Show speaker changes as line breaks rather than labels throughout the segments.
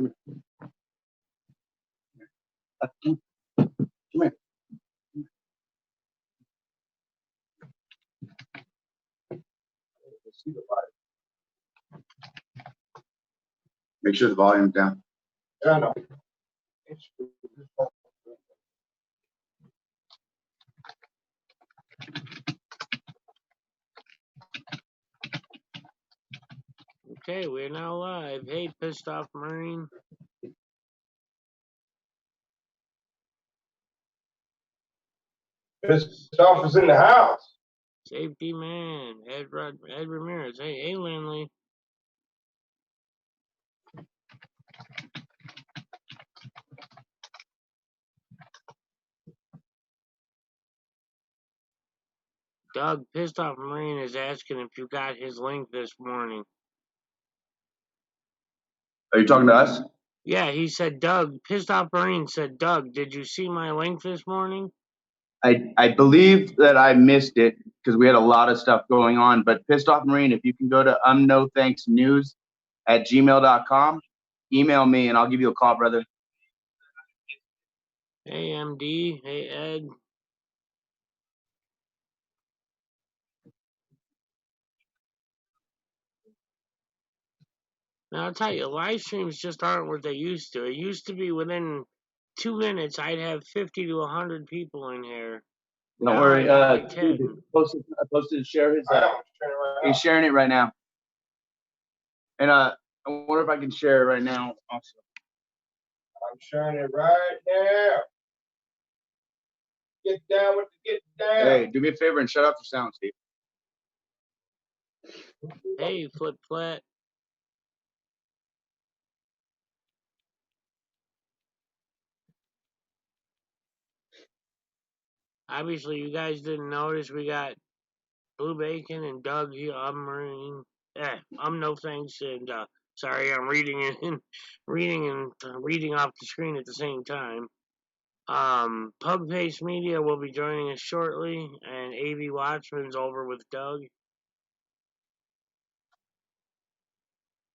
Come here. Make sure the volume's down.
Yeah, I know.
Okay, we're now live. Hey, pissed off Marine.
Pissed off is in the house.
Safety man, Ed Ramirez. Hey, Landley. Doug, pissed off Marine, is asking if you got his link this morning.
Are you talking to us?
Yeah, he said, Doug, pissed off Marine said, Doug, did you see my link this morning?
I believe that I missed it because we had a lot of stuff going on. But Pissed Off Marine, if you can go to umnothanksnews@gmail.com, email me and I'll give you a call, brother.
Hey, MD. Hey, Ed. Now, I'll tell you, live streams just aren't what they used to. It used to be within 2 minutes, I'd have 50 to 100 people in here.
Don't
Now
worry.
I got like 10.
I posted to share his.
I know. Right
He's sharing it right now. And I wonder if I can share it right now also.
I'm sharing it right now. Get down with the get down.
Hey, do me a favor and shut off your sound, Steve.
Hey, Flip Flat. Obviously, you guys didn't notice we got Blue Bacon and Doug here. I'm no thanks, and sorry, I'm reading and reading off the screen at the same time. PugFace Media will be joining us shortly, and AV Watchman's over with Doug.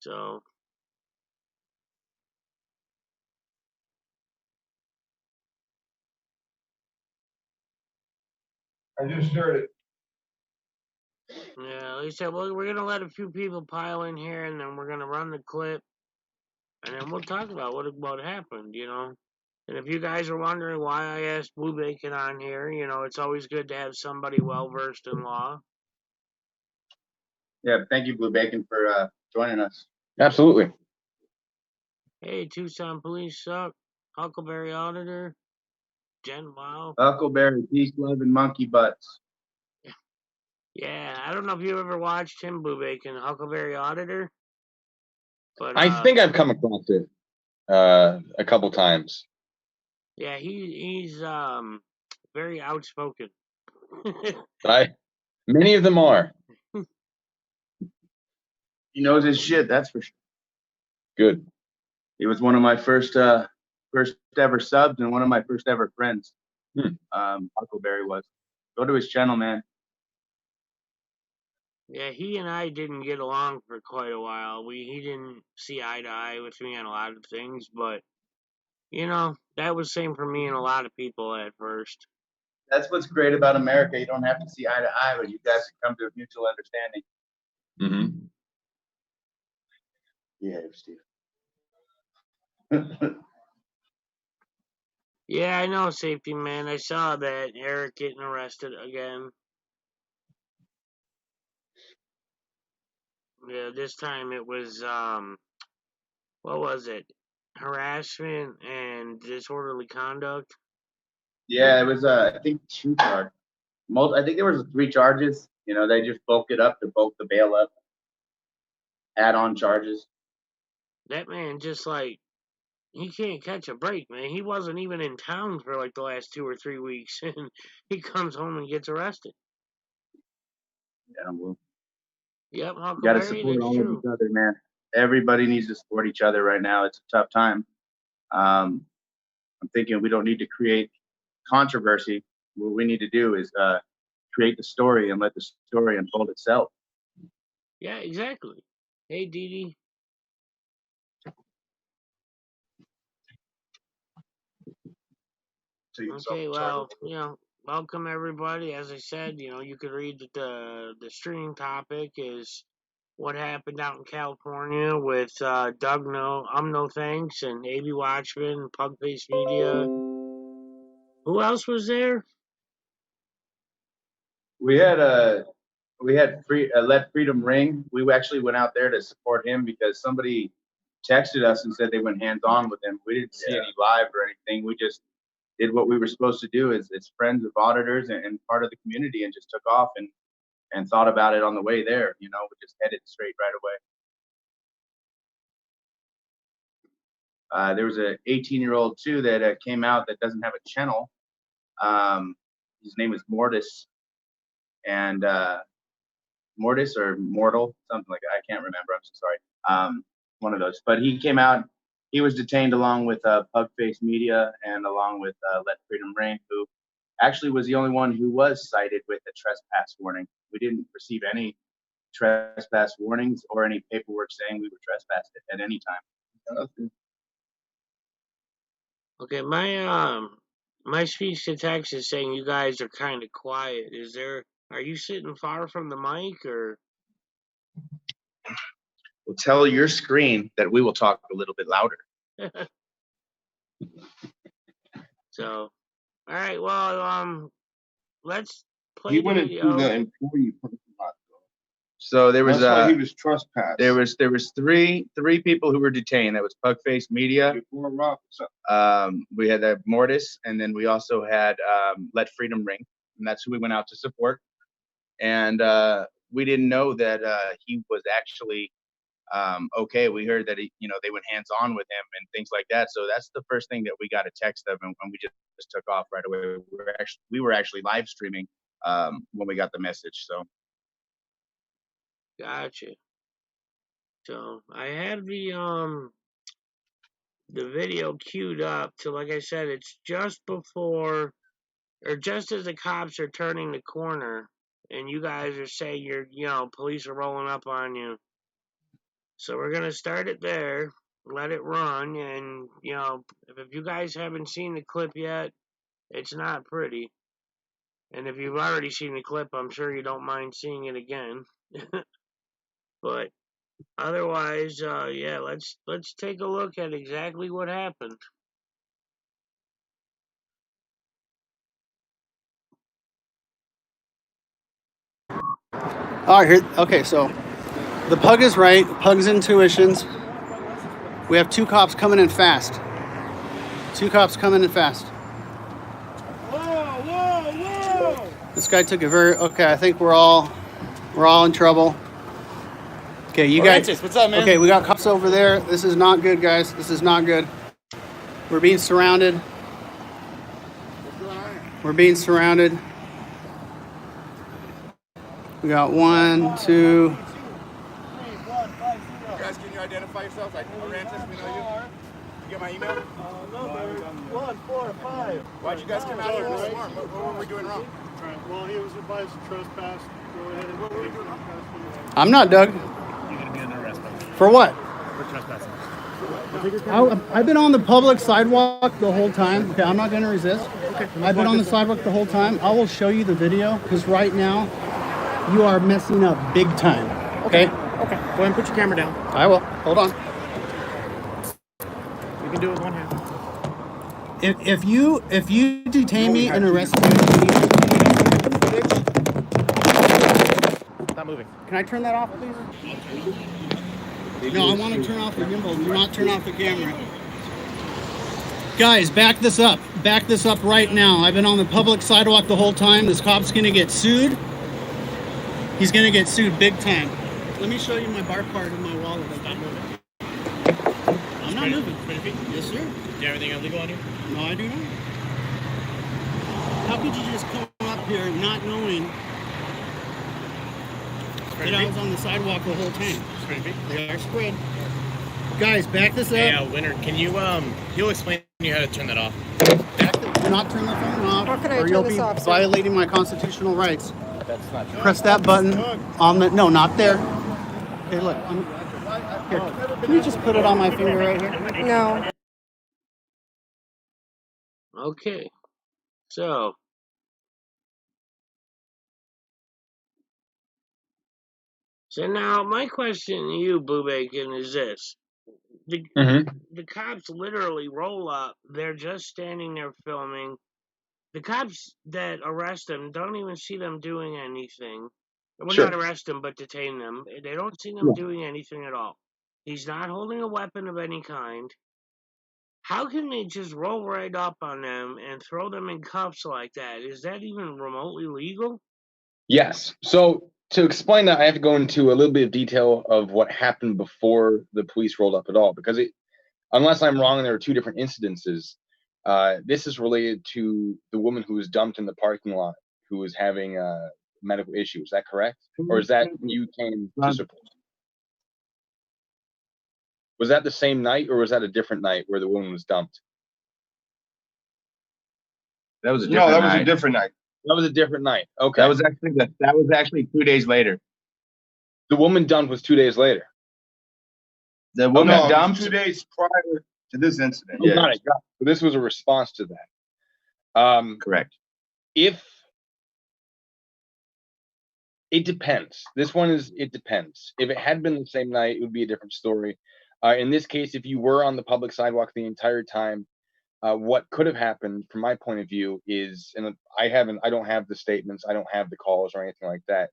So,
I just shared it.
yeah, like I said, well, we're gonna let a few people pile in here, and then we're gonna run the clip, and then we'll talk about what happened, you know. And if you guys are wondering why I asked Blue Bacon on here, you know, it's always good to have somebody well versed in law.
Yeah, thank you, Blue Bacon, for joining us.
Absolutely.
Hey, Tucson Police Suck, Huckleberry Auditor, Jen Wow.
Huckleberry, peace, love, and monkey butts.
Yeah, I don't know if you ever watched him, Blue Bacon, Huckleberry Auditor. But
I think I've come across it a couple times.
Yeah, he's very outspoken.
Many of them are.
He knows his shit, that's for sure.
Good.
He was one of my first ever subs and one of my first ever friends. Huckleberry was. Go to his channel, man.
Yeah, he and I didn't get along for quite a while. He didn't see eye to eye with me on a lot of things, but you know, that was same for me and a lot of people at first.
That's what's great about America. You don't have to see eye to eye, but you guys can come to a mutual understanding.
Mm-hmm.
Yeah, Steve.
Yeah, I know, Safety Man. I saw that Eric getting arrested again. Yeah, this time it was what was it? Harassment and disorderly conduct.
Yeah, it was I think 2 charges. I think there was 3 charges. You know, they just bulked it up to bulk the bail up. Add-on charges.
That man just like he can't catch a break, man. He wasn't even in town for like the last 2 or 3 weeks, and he comes home and gets arrested.
Yeah, well,
Yep,
you got to support all of each other, man. Everybody needs to support each other right now. It's a tough time. I'm thinking we don't need to create controversy. What we need to do is create the story and let the story unfold itself.
Yeah, exactly. Hey, Dee Dee. Okay, well, welcome everybody. As I said, you could read the streaming topic is what happened out in California with Doug No Thanks and AB Watchman, PugFace Media. Who else was there?
We had Let Freedom Ring. We actually went out there to support him because somebody texted us and said they went hands-on with him. We didn't see any live or anything. We just did what we were supposed to do as friends of auditors and part of the community, and just took off and thought about it on the way there. We just headed straight right away. There was a 18-year-old too that came out that doesn't have a channel. His name is Mortis, and Mortis or Mortal, something like that. I can't remember. I'm so sorry. One of those. But he came out. He was detained along with PugFace Media and along with Let Freedom Ring, who actually was the only one who was cited with a trespass warning. We didn't receive any trespass warnings or any paperwork saying we were trespassed at any time.
Okay, my speech to text is saying you guys are kind of quiet. Are you sitting far from the mic or?
Well, tell your screen that we will talk a little bit louder.
So, all right. Well, let's play
He
the
went
video.
into the employee parking lot.
So there was
That's why he was trespassed.
there was three people who were detained. That was PugFace Media.
Before Rob.
We had Mortis, and then we also had Let Freedom Ring, and that's who we went out to support. And we didn't know that he was actually okay. We heard that they went hands on with him and things like that. So that's the first thing that we got a text of, and we just took off right away. We were actually live streaming when we got the message. So.
Gotcha. So I have the video queued up. So like I said, it's just before or just as the cops are turning the corner, and you guys are saying police are rolling up on you. So we're gonna start it there, let it run, and if you guys haven't seen the clip yet, it's not pretty. And if you've already seen the clip, I'm sure you don't mind seeing it again. But otherwise, let's take a look at exactly what happened.
All right, okay, so the Pug is right. Pug's intuitions. We have two cops coming in fast. Whoa. This guy took a okay, I think we're all in trouble. Okay, you guys.
What's up, man?
Okay, we got cops over there. This is not good, guys. This is not good. We're being surrounded. We got 1, 2.
Guys, can you identify yourselves? Arantes, we know you. You get my email?
Number 1, 4, 5.
Why'd you guys come out here in the storm? What were we doing wrong?
Alright, well, he was advised to trespass. Go ahead and
What were we doing wrong?
I'm not Doug.
You're going to be under arrest, buddy.
For what?
For trespassing.
I've been on the public sidewalk the whole time. Okay, I'm not going to resist. Okay. I've been on the sidewalk the whole time. I will show you the video because right now you are messing up big time. Okay?
Okay. Go ahead and put your camera down.
I will. Hold on.
You can do it with one hand.
If you detain me and arrest me,
Stop moving.
can I turn that off, please? No, I want to turn off the gimbal. Do not turn off the camera. Guys, back this up. Back this up right now. I've been on the public sidewalk the whole time. This cop's going to get sued. He's going to get sued big time. Let me show you my bar card in my wallet.
Stop moving.
I'm not moving.
20 feet?
Yes, sir.
Do you have anything illegal on you?
No, I do not. How could you just come up here not knowing that I was on the sidewalk the whole time?
20 feet?
They are spread. Guys, back this up.
Hey, Winter, can you, he'll explain to you how to turn that off.
Do not turn the phone off.
How can I
or
turn
you'll
this
be
off, sir?
violating my constitutional rights.
That's not true.
Press that button on the, no, not there. Okay, look, here. Can you just put it on my finger right here?
No.
Okay. So now my question to you, Boo Bacon, is this. The cops literally roll up. They're just standing there filming. The cops that arrest them don't even see them doing anything. Well,
Sure.
not arrest them, but detain them. They don't see them doing anything at all. He's not holding a weapon of any kind. How can they just roll right up on them and throw them in cuffs like that? Is that even remotely legal?
Yes. So to explain that, I have to go into a little bit of detail of what happened before the police rolled up at all, because unless I'm wrong, there are two different incidences. This is related to the woman who was dumped in the parking lot, who was having medical issues. Is that correct? Or is that when you came to support? Was that the same night, or was that a different night where the woman was dumped?
That was a
No,
different
that was
night.
a different night.
That was a different night. Okay.
That was actually 2 days later.
The woman dumped was 2 days later.
The woman
No, it was
dumped
2 days prior to this incident.
Oh, got it. So this was a response to that.
Correct.
If it depends. It depends. If it had been the same night, it would be a different story. In this case, if you were on the public sidewalk the entire time, what could have happened from my point of view is, and I don't have the statements, I don't have the calls or anything like that.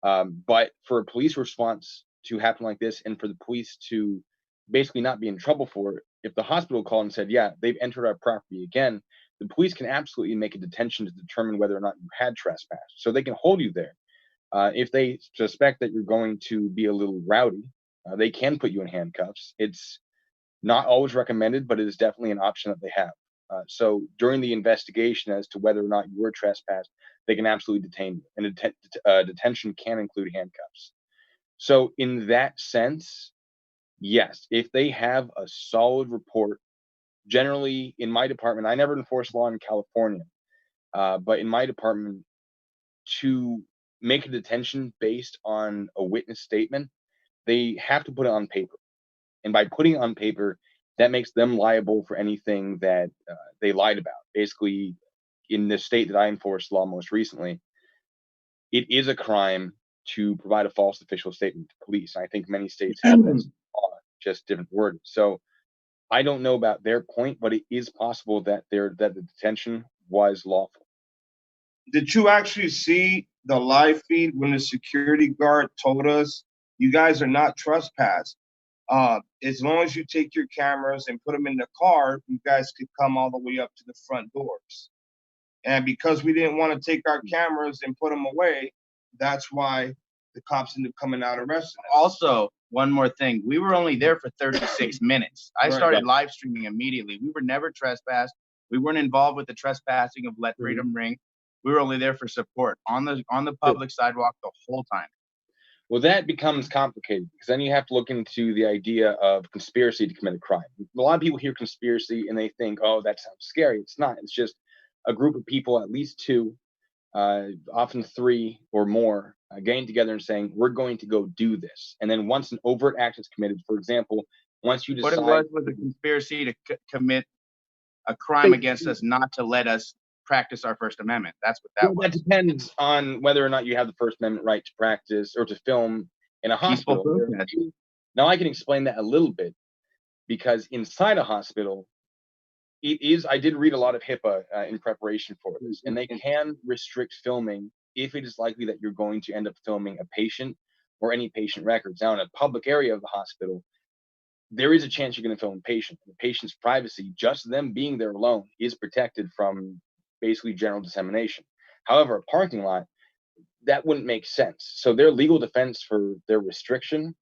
But for a police response to happen like this, and for the police to basically not be in trouble for it, if the hospital called and said, yeah, they've entered our property again, the police can absolutely make a detention to determine whether or not you had trespassed. So they can hold you there. If they suspect that you're going to be a little rowdy, they can put you in handcuffs. It's not always recommended, but it is definitely an option that they have. So during the investigation as to whether or not you were trespassed, they can absolutely detain you. And detention can include handcuffs. So in that sense, yes, if they have a solid report, generally in my department, I never enforce law in California, but in my department, to make a detention based on a witness statement, they have to put it on paper. And by putting it on paper, that makes them liable for anything that they lied about. Basically, in the state that I enforced law most recently, it is a crime to provide a false official statement to police. I think many states have this law, just different words. So I don't know about their point, but it is possible that the detention was lawful.
Did you actually see the live feed when the security guard told us, you guys are not trespassed? As long as you take your cameras and put them in the car, you guys could come all the way up to the front doors. And because we didn't want to take our cameras and put them away, that's why the cops ended up coming out arresting us.
Also, one more thing. We were only there for 36 minutes. I
Right.
started live streaming immediately. We were never trespassed. We weren't involved with the trespassing of Let Freedom Ring. We were only there for support on the public sidewalk the whole time.
Well, that becomes complicated because then you have to look into the idea of conspiracy to commit a crime. A lot of people hear conspiracy and they think, oh, that sounds scary. It's not. It's just a group of people, at least two, often three or more, getting together and saying, we're going to go do this. And then once an overt act is committed, for example, once you decide—
What it was a conspiracy to commit a crime against us, not to let us practice our First Amendment. That's what that was.
That depends on whether or not you have the First Amendment right to practice or to film in a hospital. Now, I can explain that a little bit, because inside a hospital, I did read a lot of HIPAA in preparation for this, and they can restrict filming if it is likely that you're going to end up filming a patient or any patient records. Now, in a public area of the hospital, there is a chance you're going to film a patient. The patient's privacy, just them being there alone, is protected from basically general dissemination. However, a parking lot, that wouldn't make sense. So their legal defense for their restriction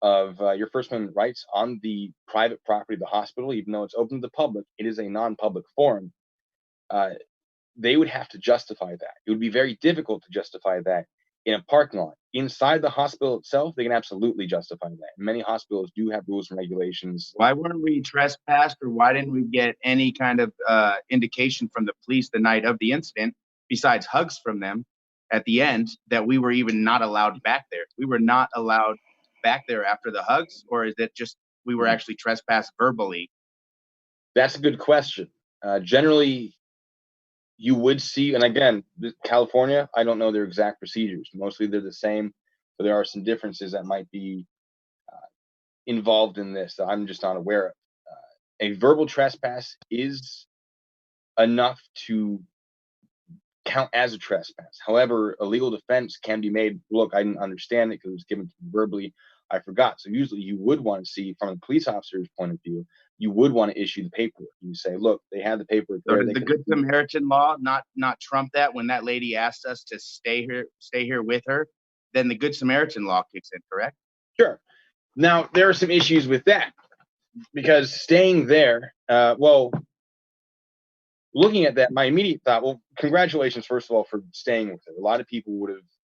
of your First Amendment rights on the private property of the hospital, even though it's open to the public, it is a non-public forum. They would have to justify that. It would be very difficult to justify that in a parking lot. Inside the hospital itself, they can absolutely justify that. Many hospitals do have rules and regulations.
Why weren't we trespassed, or why didn't we get any kind of indication from the police the night of the incident, besides hugs from them at the end, that we were even not allowed back there? We were not allowed back there after the hugs, or is it just we were actually trespassed verbally?
That's a good question. Generally, you would see, and again, California, I don't know their exact procedures. Mostly they're the same, but there are some differences that might be involved in this that I'm just not aware of. A verbal trespass is enough to count as a trespass. However, a legal defense can be made. Look, I didn't understand it because it was given to me verbally. I forgot. So usually you would want to see, from a police officer's point of view, you would want to issue the paperwork. You say, look, they had the paperwork
So
there.
does the Good Samaritan law not trump that? When that lady asked us to stay here with her, then the Good Samaritan law kicks in, correct?
Sure. Now there are some issues with that, because staying there, looking at that, my immediate thought, well, congratulations, first of all, for staying with it. A lot of people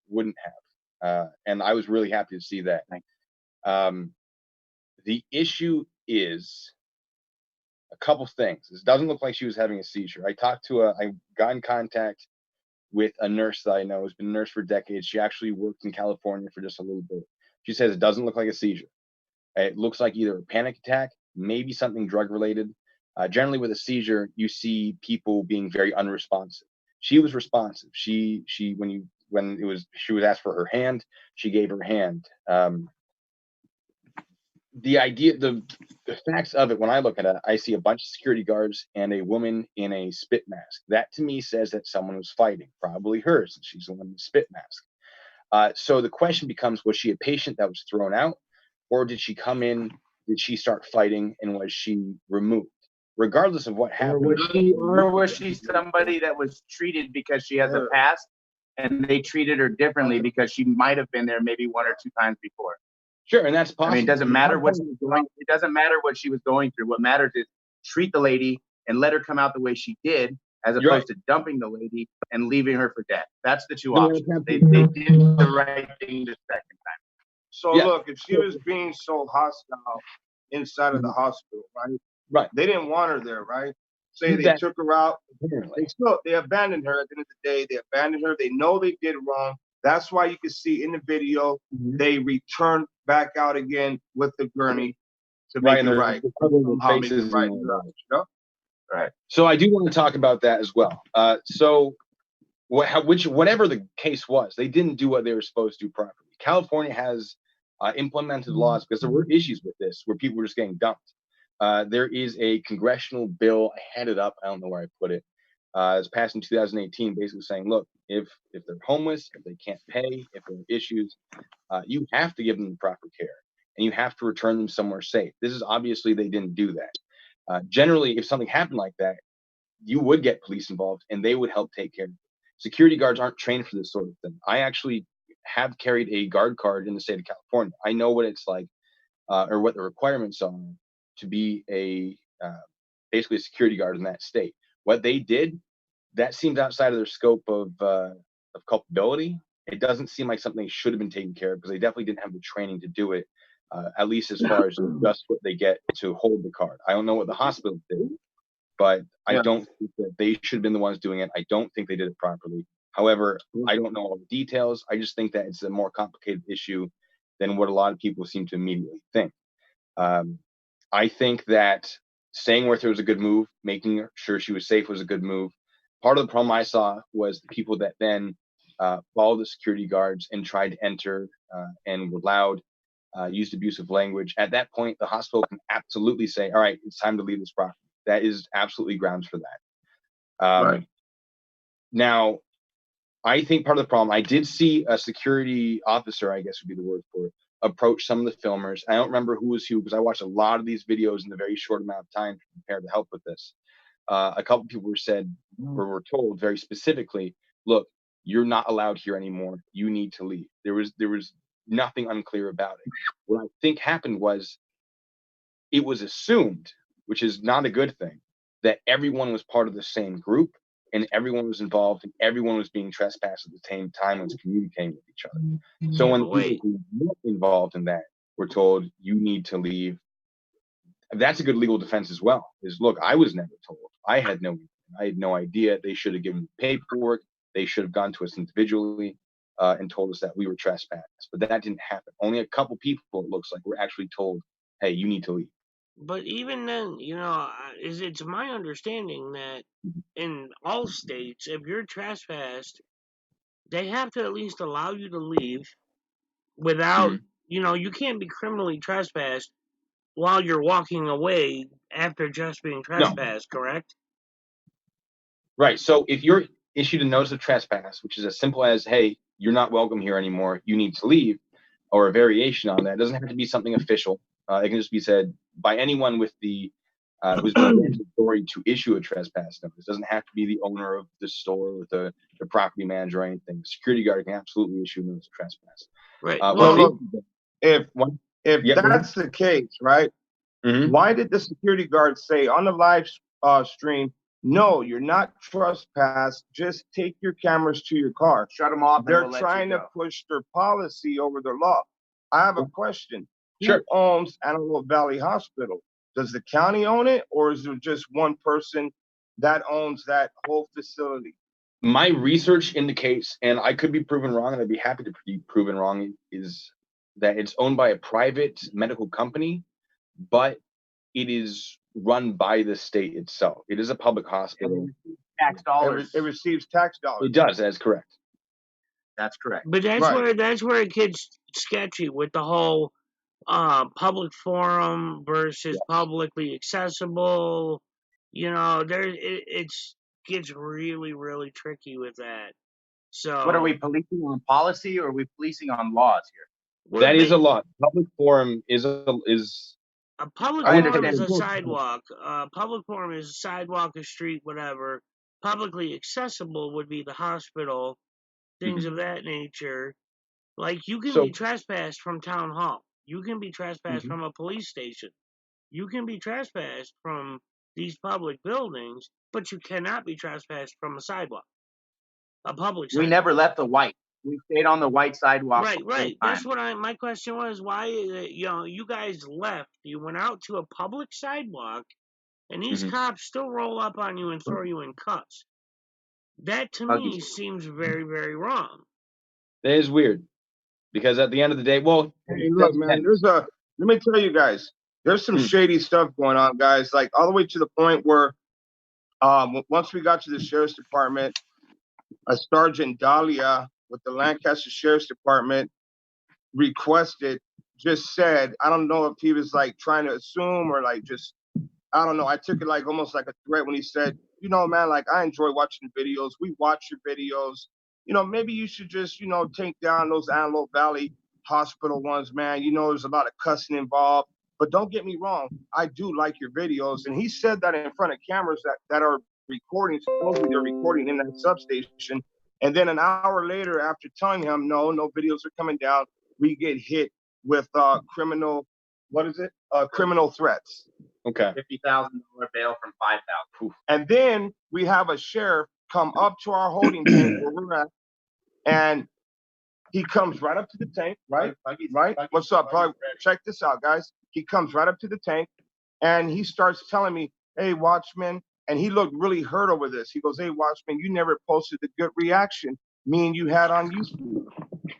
wouldn't have. And I was really happy to see that. The issue is a couple things. This doesn't look like she was having a seizure. I got in contact with a nurse that I know has been a nurse for decades. She actually worked in California for just a little bit. She says it doesn't look like a seizure. It looks like either a panic attack, maybe something drug related. Generally with a seizure, you see people being very unresponsive. She was responsive. She was asked for her hand, she gave her hand. The facts of it, when I look at it, I see a bunch of security guards and a woman in a spit mask. That to me says that someone was fighting, probably her, since she's the one in the spit mask. So the question becomes, was she a patient that was thrown out, or did she come in, did she start fighting, and was she removed? Regardless of what happened.
Or was she somebody that was treated because she has a past, and they treated her differently because she might have been there maybe 1 or 2 times before?
Sure, and that's possible.
I mean, it doesn't matter what she was going. It doesn't matter what she was going through. What matters is treat the lady and let her come out the way she did, as opposed to dumping the lady and leaving her for dead. That's the two options. They did the right thing the second time.
So look, if she was being so hostile inside of the hospital, right?
Right.
They didn't want her there, right? Say they took her out. They abandoned her at the end of the day. They abandoned her. They know they did wrong. That's why you can see in the video, they return back out again with the gurney to make it right.
Right.
So I do want to talk about that as well. Whatever the case was, they didn't do what they were supposed to do properly. California has implemented laws, because there were issues with this where people were just getting dumped. There is a congressional bill. I had it up. I don't know where I put it. It was passed in 2018, basically saying, look, if they're homeless, if they can't pay, if there are issues, you have to give them the proper care, and you have to return them somewhere safe. This is obviously they didn't do that. Generally, if something happened like that, you would get police involved, and they would help take care of it. Security guards aren't trained for this sort of thing. I actually have carried a guard card in the state of California. I know what it's like, or what the requirements are to be basically a security guard in that state. What they did, that seems outside of their scope of culpability. It doesn't seem like something should have been taken care of, because they definitely didn't have the training to do it, at least as far as just what they get to hold the card. I don't know what the hospital did, but I don't think that they should have been the ones doing it. I don't think they did it properly. However, I don't know all the details. I just think that it's a more complicated issue than what a lot of people seem to immediately think. I think that staying with her was a good move. Making sure she was safe was a good move. Part of the problem I saw was the people that then followed the security guards and tried to enter and were loud, used abusive language. At that point, the hospital can absolutely say, all right, it's time to leave this property. That is absolutely grounds for that. Now, I think part of the problem, I did see a security officer, I guess would be the word for it, approach some of the filmers. I don't remember who was who, because I watched a lot of these videos in a very short amount of time to prepare to help with this. A couple people were told very specifically, look, you're not allowed here anymore. You need to leave. There was nothing unclear about it. What I think happened was it was assumed, which is not a good thing, that everyone was part of the same group and everyone was involved and everyone was being trespassed at the same time and was communicating with each other. So when people who weren't involved in that were told, you need to leave, that's a good legal defense as well. Is, look, I was never told. I had no idea. They should have given paperwork. They should have gone to us individually and told us that we were trespassed. But that didn't happen. Only a couple people, it looks like, were actually told, hey, you need to leave.
But even then, is it's my understanding that in all states, if you're trespassed, they have to at least allow you to leave without, you know, you can't be criminally trespassed while you're walking away after just being trespassed, correct?
Right. So if you're issued a notice of trespass, which is as simple as, hey, you're not welcome here anymore, you need to leave, or a variation on that, it doesn't have to be something official. It can just be said by anyone with the who's been granted authority to issue a trespass notice. It doesn't have to be the owner of the store or the property manager or anything. The security guard can absolutely issue a notice of trespass.
Right.
Well, look, if that's the case, right? Why did the security guard say on the live stream, no, you're not trespassed, just take your cameras to your car?
Shut them off.
They're trying to push their policy over their law. I have a question.
Sure.
Who owns Antelope Valley Hospital? Does the county own it, or is there just one person that owns that whole facility?
My research indicates, and I could be proven wrong, and I'd be happy to be proven wrong, is that it's owned by a private medical company, but it is run by the state itself. It is a public hospital.
Tax dollars.
It receives tax dollars.
It does. That's correct.
That's correct.
But that's where it gets sketchy with the whole public forum versus publicly accessible. You know, it gets really, really tricky with that. So
What are we policing on policy, or are we policing on laws here?
That is a law. Public forum is
a public forum is a sidewalk. Public forum is a sidewalk, a street, whatever. Publicly accessible would be the hospital, things of that nature. Like you can be trespassed from town hall. You can be trespassed from a police station. You can be trespassed from these public buildings, but you cannot be trespassed from a sidewalk, a public sidewalk.
We never left the white. We stayed on the white sidewalk.
Right. That's what my question was. Why, you guys left. You went out to a public sidewalk, and these cops still roll up on you and throw you in cuffs. That to me seems very, very wrong.
That is weird, because at the end of the day, well,
hey, look, man, let me tell you guys, there's some shady stuff going on, guys. Like all the way to the point where, once we got to the sheriff's department, a Sergeant Dahlia with the Lancaster Sheriff's Department just said, I don't know if he was like trying to assume or like just, I don't know. I took it like almost like a threat when he said, you know, man, like I enjoy watching videos. We watch your videos. You know, maybe you should just, you know, take down those Antelope Valley Hospital ones, man. You know, there's a lot of cussing involved. But don't get me wrong, I do like your videos. And he said that in front of cameras that are recording, supposedly they're recording in that substation. And then an hour later, after telling him, no videos are coming down, we get hit with criminal threats.
Okay.
$50,000 bail from $5,000.
And then we have a sheriff come up to our holding tank where we're at, and he comes right up to the tank, right? What's up? Check this out, guys. He comes right up to the tank, and he starts telling me, hey, Watchman, and he looked really hurt over this. He goes, hey, Watchman, you never posted the good reaction me and you had on YouTube.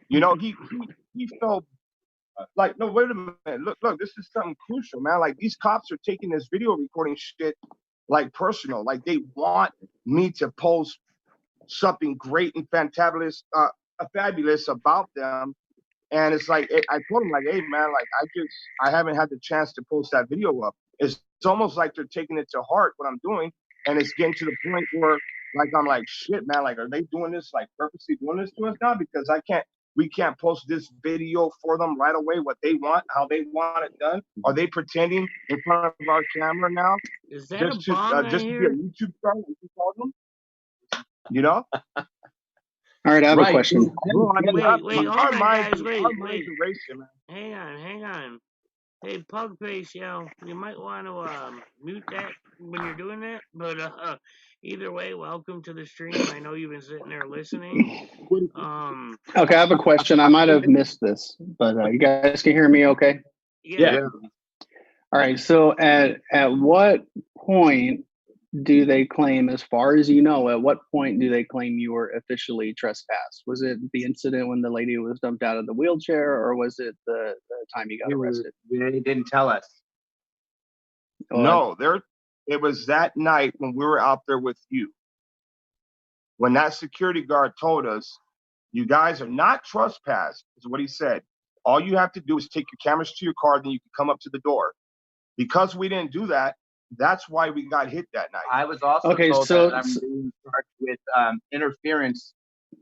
You know, he felt like, no, wait a minute. Look, this is something crucial, man. Like, these cops are taking this video recording shit like personal. Like, they want me to post something great and fabulous about them. And it's like, I told him, like, hey, man, like, I haven't had the chance to post that video up. It's almost like they're taking it to heart what I'm doing. And it's getting to the point where, like, I'm like, shit, man, like, are they doing this, like, purposely doing this to us now? Because we can't post this video for them right away, what they want, how they want it done. Are they pretending in front of our camera now?
Is that
just to be a YouTube star, like you call them? You know?
All right, I have a question.
Wait, hold on, guys. Wait. Hang on. Hey, PugFace, you might want to mute that when you're doing that. But either way, welcome to the stream. I know you've been sitting there listening.
Okay, I have a question. I might have missed this, but you guys can hear me okay?
Yeah.
All right, so at what point do they claim, as far as you know, at what point do they claim you were officially trespassed? Was it the incident when the lady was dumped out of the wheelchair, or was it the time you got arrested?
They didn't tell us.
No, It was that night when we were out there with you. When that security guard told us, you guys are not trespassed, is what he said. All you have to do is take your cameras to your car, then you can come up to the door. Because we didn't do that, that's why we got hit that night.
I was also told that I'm being charged with interference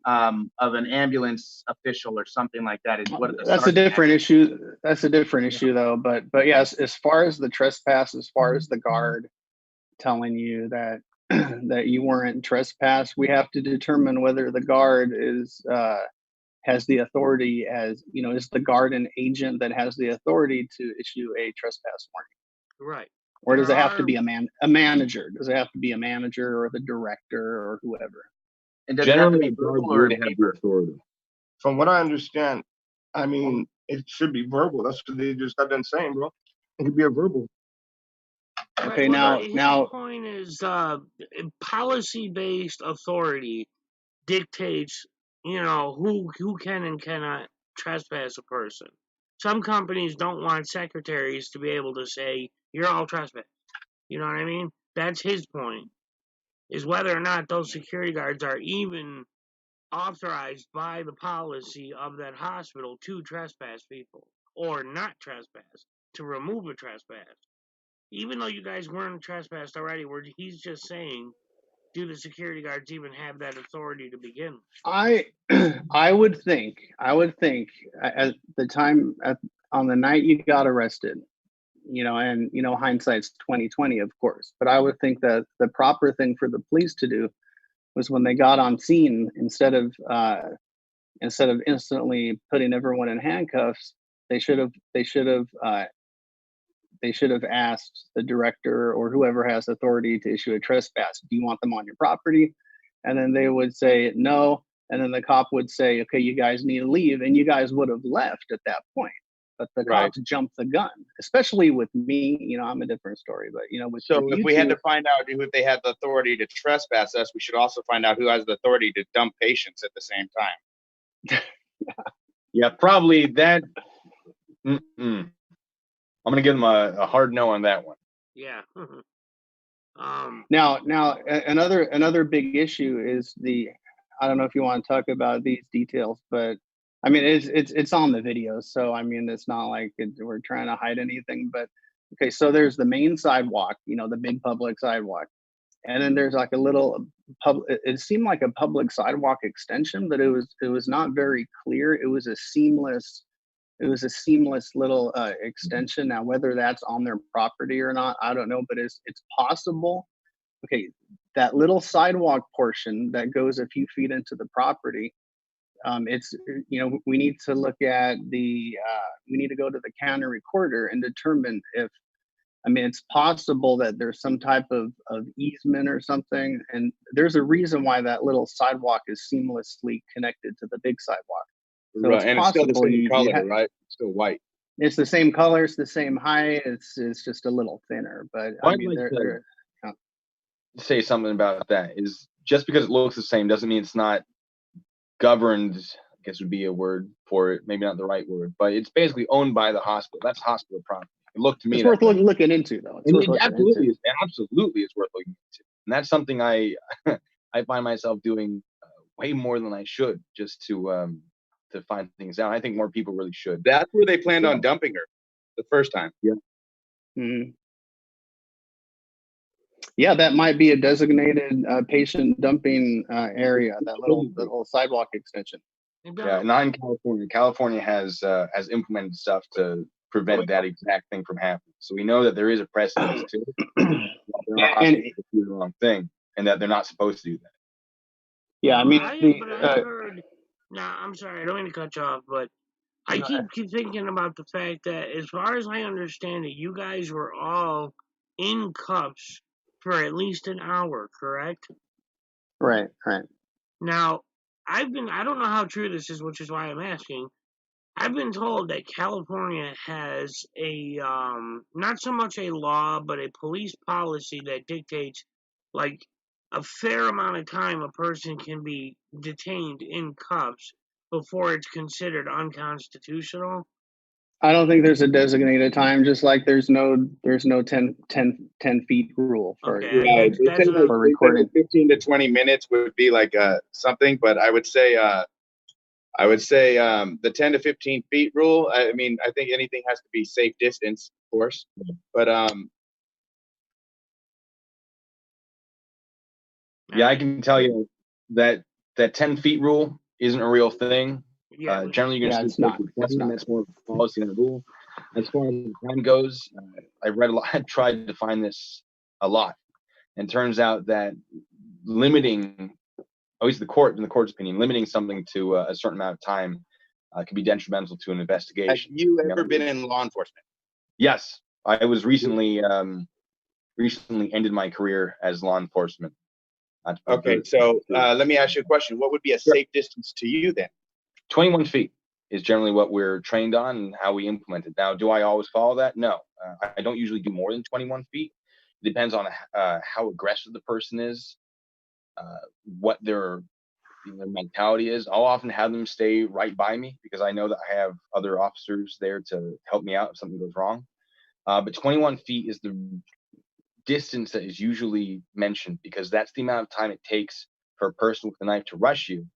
of an ambulance official or something like that. Is what
That's a different issue. That's a different issue, though. But yes, as far as the trespass, as far as the guard telling you that that you weren't trespassed, we have to determine whether the guard has the authority, as you know, is the guard an agent that has the authority to issue a trespass warning?
Right.
Or does it have to be a manager? Does it have to be a manager or the director or whoever?
And does it have to be
Generally,
verbal or
would have the
paper?
authority.
From what I understand, I mean, it should be verbal. That's what they just got done saying, bro. It could be a verbal.
Okay,
Right,
now
his point is policy-based authority dictates, you know, who can and cannot trespass a person. Some companies don't want secretaries to be able to say, you're all trespass. You know what I mean? That's his point, is whether or not those security guards are even authorized by the policy of that hospital to trespass people, or not trespass, to remove a trespass. Even though you guys weren't trespassed already, where he's just saying, do the security guards even have that authority to begin with?
I would think at the time on the night you got arrested, you know, and you know, hindsight's 2020, of course, but I would think that the proper thing for the police to do was, when they got on scene, instead of instantly putting everyone in handcuffs, they should have asked the director or whoever has authority to issue a trespass, do you want them on your property? And then they would say no, and then the cop would say, okay, you guys need to leave, and you guys would have left at that point. But the cops jumped the gun, especially with me. You know, I'm a different story, but you know, with
So if we had to find out if they had the authority to trespass us, we should also find out who has the authority to dump patients at the same time.
Yeah, probably that. I'm gonna give them a hard no on that one.
Yeah.
Now, another big issue is I don't know if you want to talk about these details, but I mean, it's on the video, so I mean, it's not like we're trying to hide anything. But okay, so there's the main sidewalk, you know, the big public sidewalk, and then there's like a little it seemed like a public sidewalk extension, but it was not very clear. It was a seamless little extension. Now, whether that's on their property or not, I don't know, but it's possible. Okay, that little sidewalk portion that goes a few feet into the property, it's, you know, we need to look at we need to go to the county recorder and determine if, I mean, it's possible that there's some type of easement or something, and there's a reason why that little sidewalk is seamlessly connected to the big sidewalk. So
Right, and it's still the same color,
right?
It's still white.
It's the same color, it's the same height. It's just a little thinner, but I mean, they're
say something about that is, just because it looks the same doesn't mean it's not governed. I guess would be a word for it, maybe not the right word, but it's basically owned by the hospital. That's hospital property. It looked to me
it's worth looking into, though.
Absolutely it's worth looking into, and that's something I find myself doing way more than I should, just to find things out. I think more people really should.
That's where they planned on dumping her the first time.
Yeah.
Mm-hmm. Yeah, that might be a designated patient dumping area. That little sidewalk extension.
Yeah, not in California. California has implemented stuff to prevent that exact thing from happening. So we know that there is a precedent to do the wrong thing, and that they're not supposed to do that.
Yeah, I mean,
I heard. Nah, I'm sorry, I don't mean to cut you off, but I keep thinking about the fact that, as far as I understand it, you guys were all in cuffs for at least an hour, correct?
Right.
Now, I don't know how true this is, which is why I'm asking. I've been told that California has a, not so much a law, but a police policy that dictates, like, a fair amount of time a person can be detained in cuffs before it's considered unconstitutional.
I don't think there's a designated time, just like there's no 10 feet rule for,
Okay,
Yeah,
that's what
for recording.
15 to 20 minutes would be like something, but I would say the 10 to 15 feet rule. I mean, I think anything has to be safe distance, of course, but
Yeah, I can tell you that 10 feet rule isn't a real thing.
yeah.
Generally, you're
Yeah,
going to
it's
see
not. It's not.
that's more of a policy than a rule. As far as the time goes, I read a lot. I tried to find this a lot, and turns out that limiting, at least in the court's opinion, limiting something to a certain amount of time can be detrimental to an
have
investigation.
you ever been in law enforcement?
Yes, I was recently ended my career as law enforcement.
Okay, so let me ask you a question. What would be a safe distance to you then?
21 feet is generally what we're trained on and how we implement it. Now, do I always follow that? No, I don't usually do more than 21 feet. It depends on how aggressive the person is, what their mentality is. I'll often have them stay right by me because I know that I have other officers there to help me out if something goes wrong. But 21 feet is the distance that is usually mentioned because that's the amount of time it takes for a person with a knife to rush you.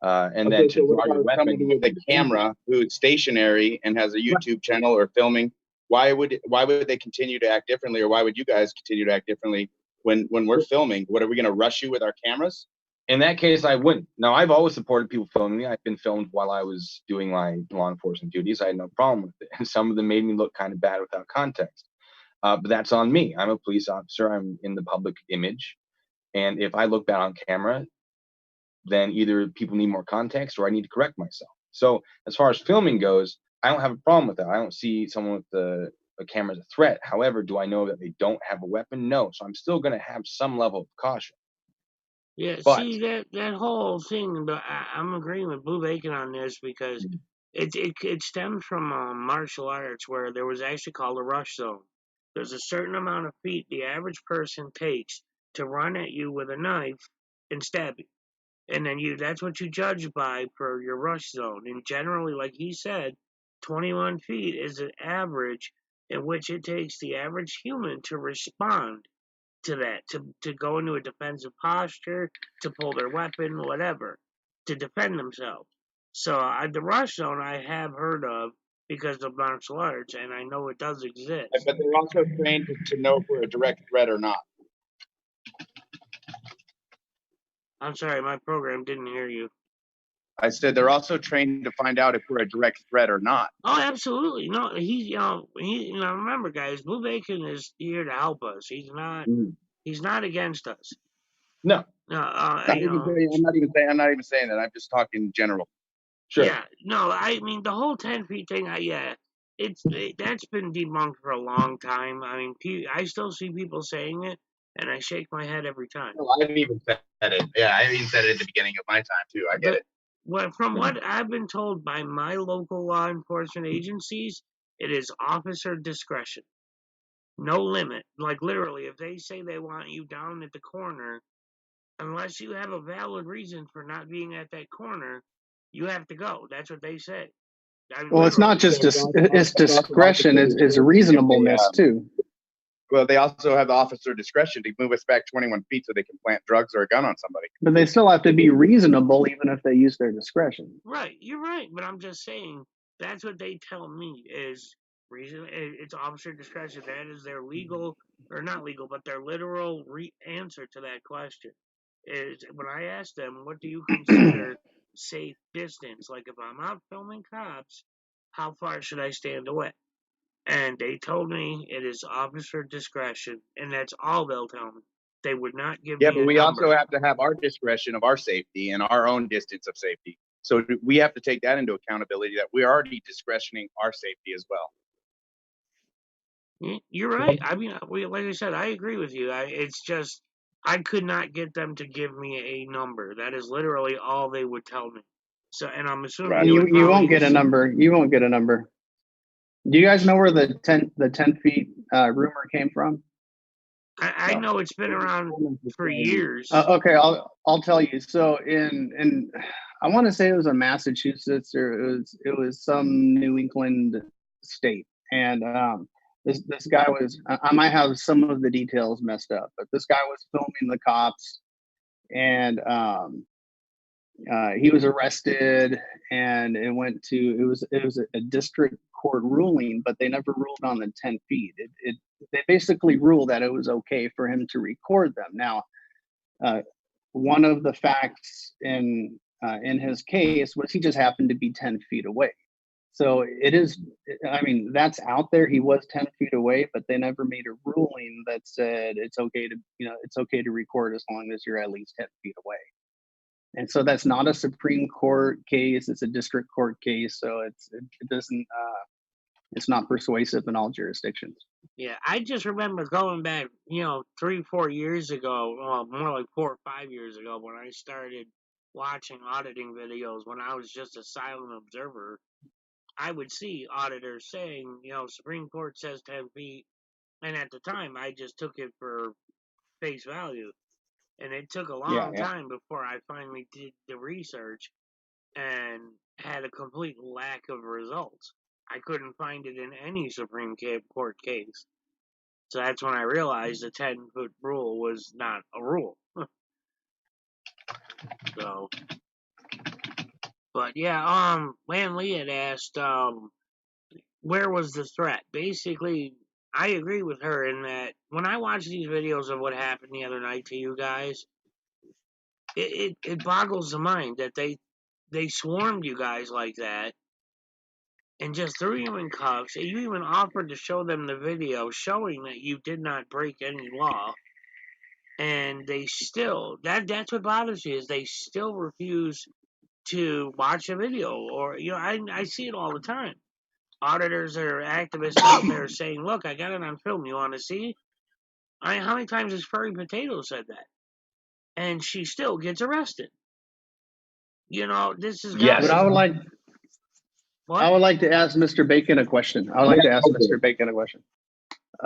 And then to draw your weapon
with a camera who's stationary and has a YouTube channel or filming. Why would they continue to act differently, or why would you guys continue to act differently when we're filming? What, are we going to rush you with our cameras?
In that case, I wouldn't. Now, I've always supported people filming me. I've been filmed while I was doing my law enforcement duties. I had no problem with it. And some of them made me look kind of bad without context. But that's on me. I'm a police officer. I'm in the public image. And if I look bad on camera, then either people need more context or I need to correct myself. So as far as filming goes, I don't have a problem with that. I don't see someone with a camera as a threat. However, do I know that they don't have a weapon? No. So I'm still going to have some level of caution.
Yeah,
But
see that whole thing. I'm agreeing with Blue Bacon on this because it stems from martial arts where there was actually called a rush zone. There's a certain amount of feet the average person takes to run at you with a knife and stab you, and then that's what you judge by for your rush zone. And generally, like he said, 21 feet is an average in which it takes the average human to respond to that, to go into a defensive posture, to pull their weapon, whatever, to defend themselves. So the rush zone I have heard of because of martial arts, and I know it does exist.
But they're also trained to know if we're a direct threat or not.
I'm sorry, my program didn't hear you.
I said they're also trained to find out if we're a direct threat or not.
Oh, absolutely. No, remember, guys, Blue Bacon is here to help us. He's not against us.
no,
No,
I'm not even saying that. I'm just talking general.
sure.
Yeah, no, I mean the whole 10 feet thing. That's been debunked for a long time. I mean, I still see people saying it, and I shake my head every time.
No, I haven't even said it. Yeah, I even said it at the beginning of my time too. I get it.
Well, from what I've been told by my local law enforcement agencies, it is officer discretion. No limit. Like literally, if they say they want you down at the corner, unless you have a valid reason for not being at that corner, you have to go. That's what they say.
Well, it's not just it's discretion, it's reasonableness too.
Well, they also have the officer discretion to move us back 21 feet so they can plant drugs or a gun on somebody.
But they still have to be reasonable even if they use their discretion.
Right, you're right. But I'm just saying that's what they tell me is reason. It's officer discretion. That is their legal, or not legal, but their literal answer to that question. Is when I ask them, what do you consider safe distance? Like if I'm out filming cops, how far should I stand away? And they told me it is officer discretion, and that's all they'll tell me. They would not give me a number.
Yeah, but we also have to have our discretion of our safety and our own distance of safety. So we have to take that into accountability that we're already discretioning our safety as well.
You're right. I mean, like I said, I agree with you. It's just I could not get them to give me a number. That is literally all they would tell me. So, and I'm assuming
Right.
You won't get a number. You won't get a number. Do you guys know where the 10 feet rumor came from?
I know it's been around for years.
Okay, I'll tell you. So in I want to say it was in Massachusetts, or it was some New England state. And this guy was, I might have some of the details messed up, but this guy was filming the cops, and he was arrested, and it was a district court ruling, but they never ruled on the 10 feet. They basically ruled that it was okay for him to record them. Now, one of the facts in his case was he just happened to be 10 feet away. So it is, I mean, that's out there. He was 10 feet away, but they never made a ruling that said it's okay to record as long as you're at least 10 feet away. And so that's not a Supreme Court case. It's a district court case. So it doesn't, it's not persuasive in all jurisdictions.
Yeah, I just remember going back, 3-4 years ago, well, more like 4 or 5 years ago, when I started watching auditing videos when I was just a silent observer. I would see auditors saying, Supreme Court says 10 feet. And at the time, I just took it for face value. And it took a long time before I finally did the research and had a complete lack of results. I couldn't find it in any Supreme Court case. So that's when I realized the 10-foot rule was not a rule. So, but yeah, Lan Lee had asked, where was the threat? Basically, I agree with her in that when I watch these videos of what happened the other night to you guys, it boggles the mind that they swarmed you guys like that and just threw you in cuffs. You even offered to show them the video showing that you did not break any law. And they still, that's what bothers me, is they still refuse to watch the video. Or, I see it all the time. Auditors or activists out there saying, look, I got it on film. You want to see? How many times has Furry Potato said that? And she still gets arrested. This is...
Yes.
But I would like to ask Mr. Bacon a question. Mr. Bacon a question.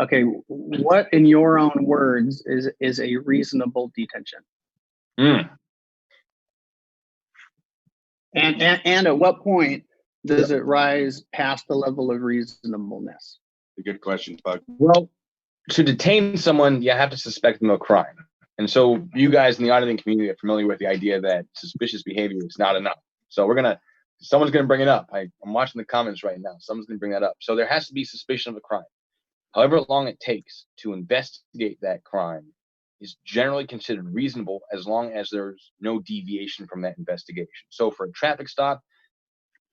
Okay, what, in your own words, is a reasonable detention? And at what point does it rise past the level of reasonableness?
A good question, Pug.
Well, to detain someone, you have to suspect them of crime. And so you guys in the auditing community are familiar with the idea that suspicious behavior is not enough. So someone's going to bring it up. I'm watching the comments right now. Someone's going to bring that up. So there has to be suspicion of a crime. However long it takes to investigate that crime is generally considered reasonable as long as there's no deviation from that investigation. So for a traffic stop,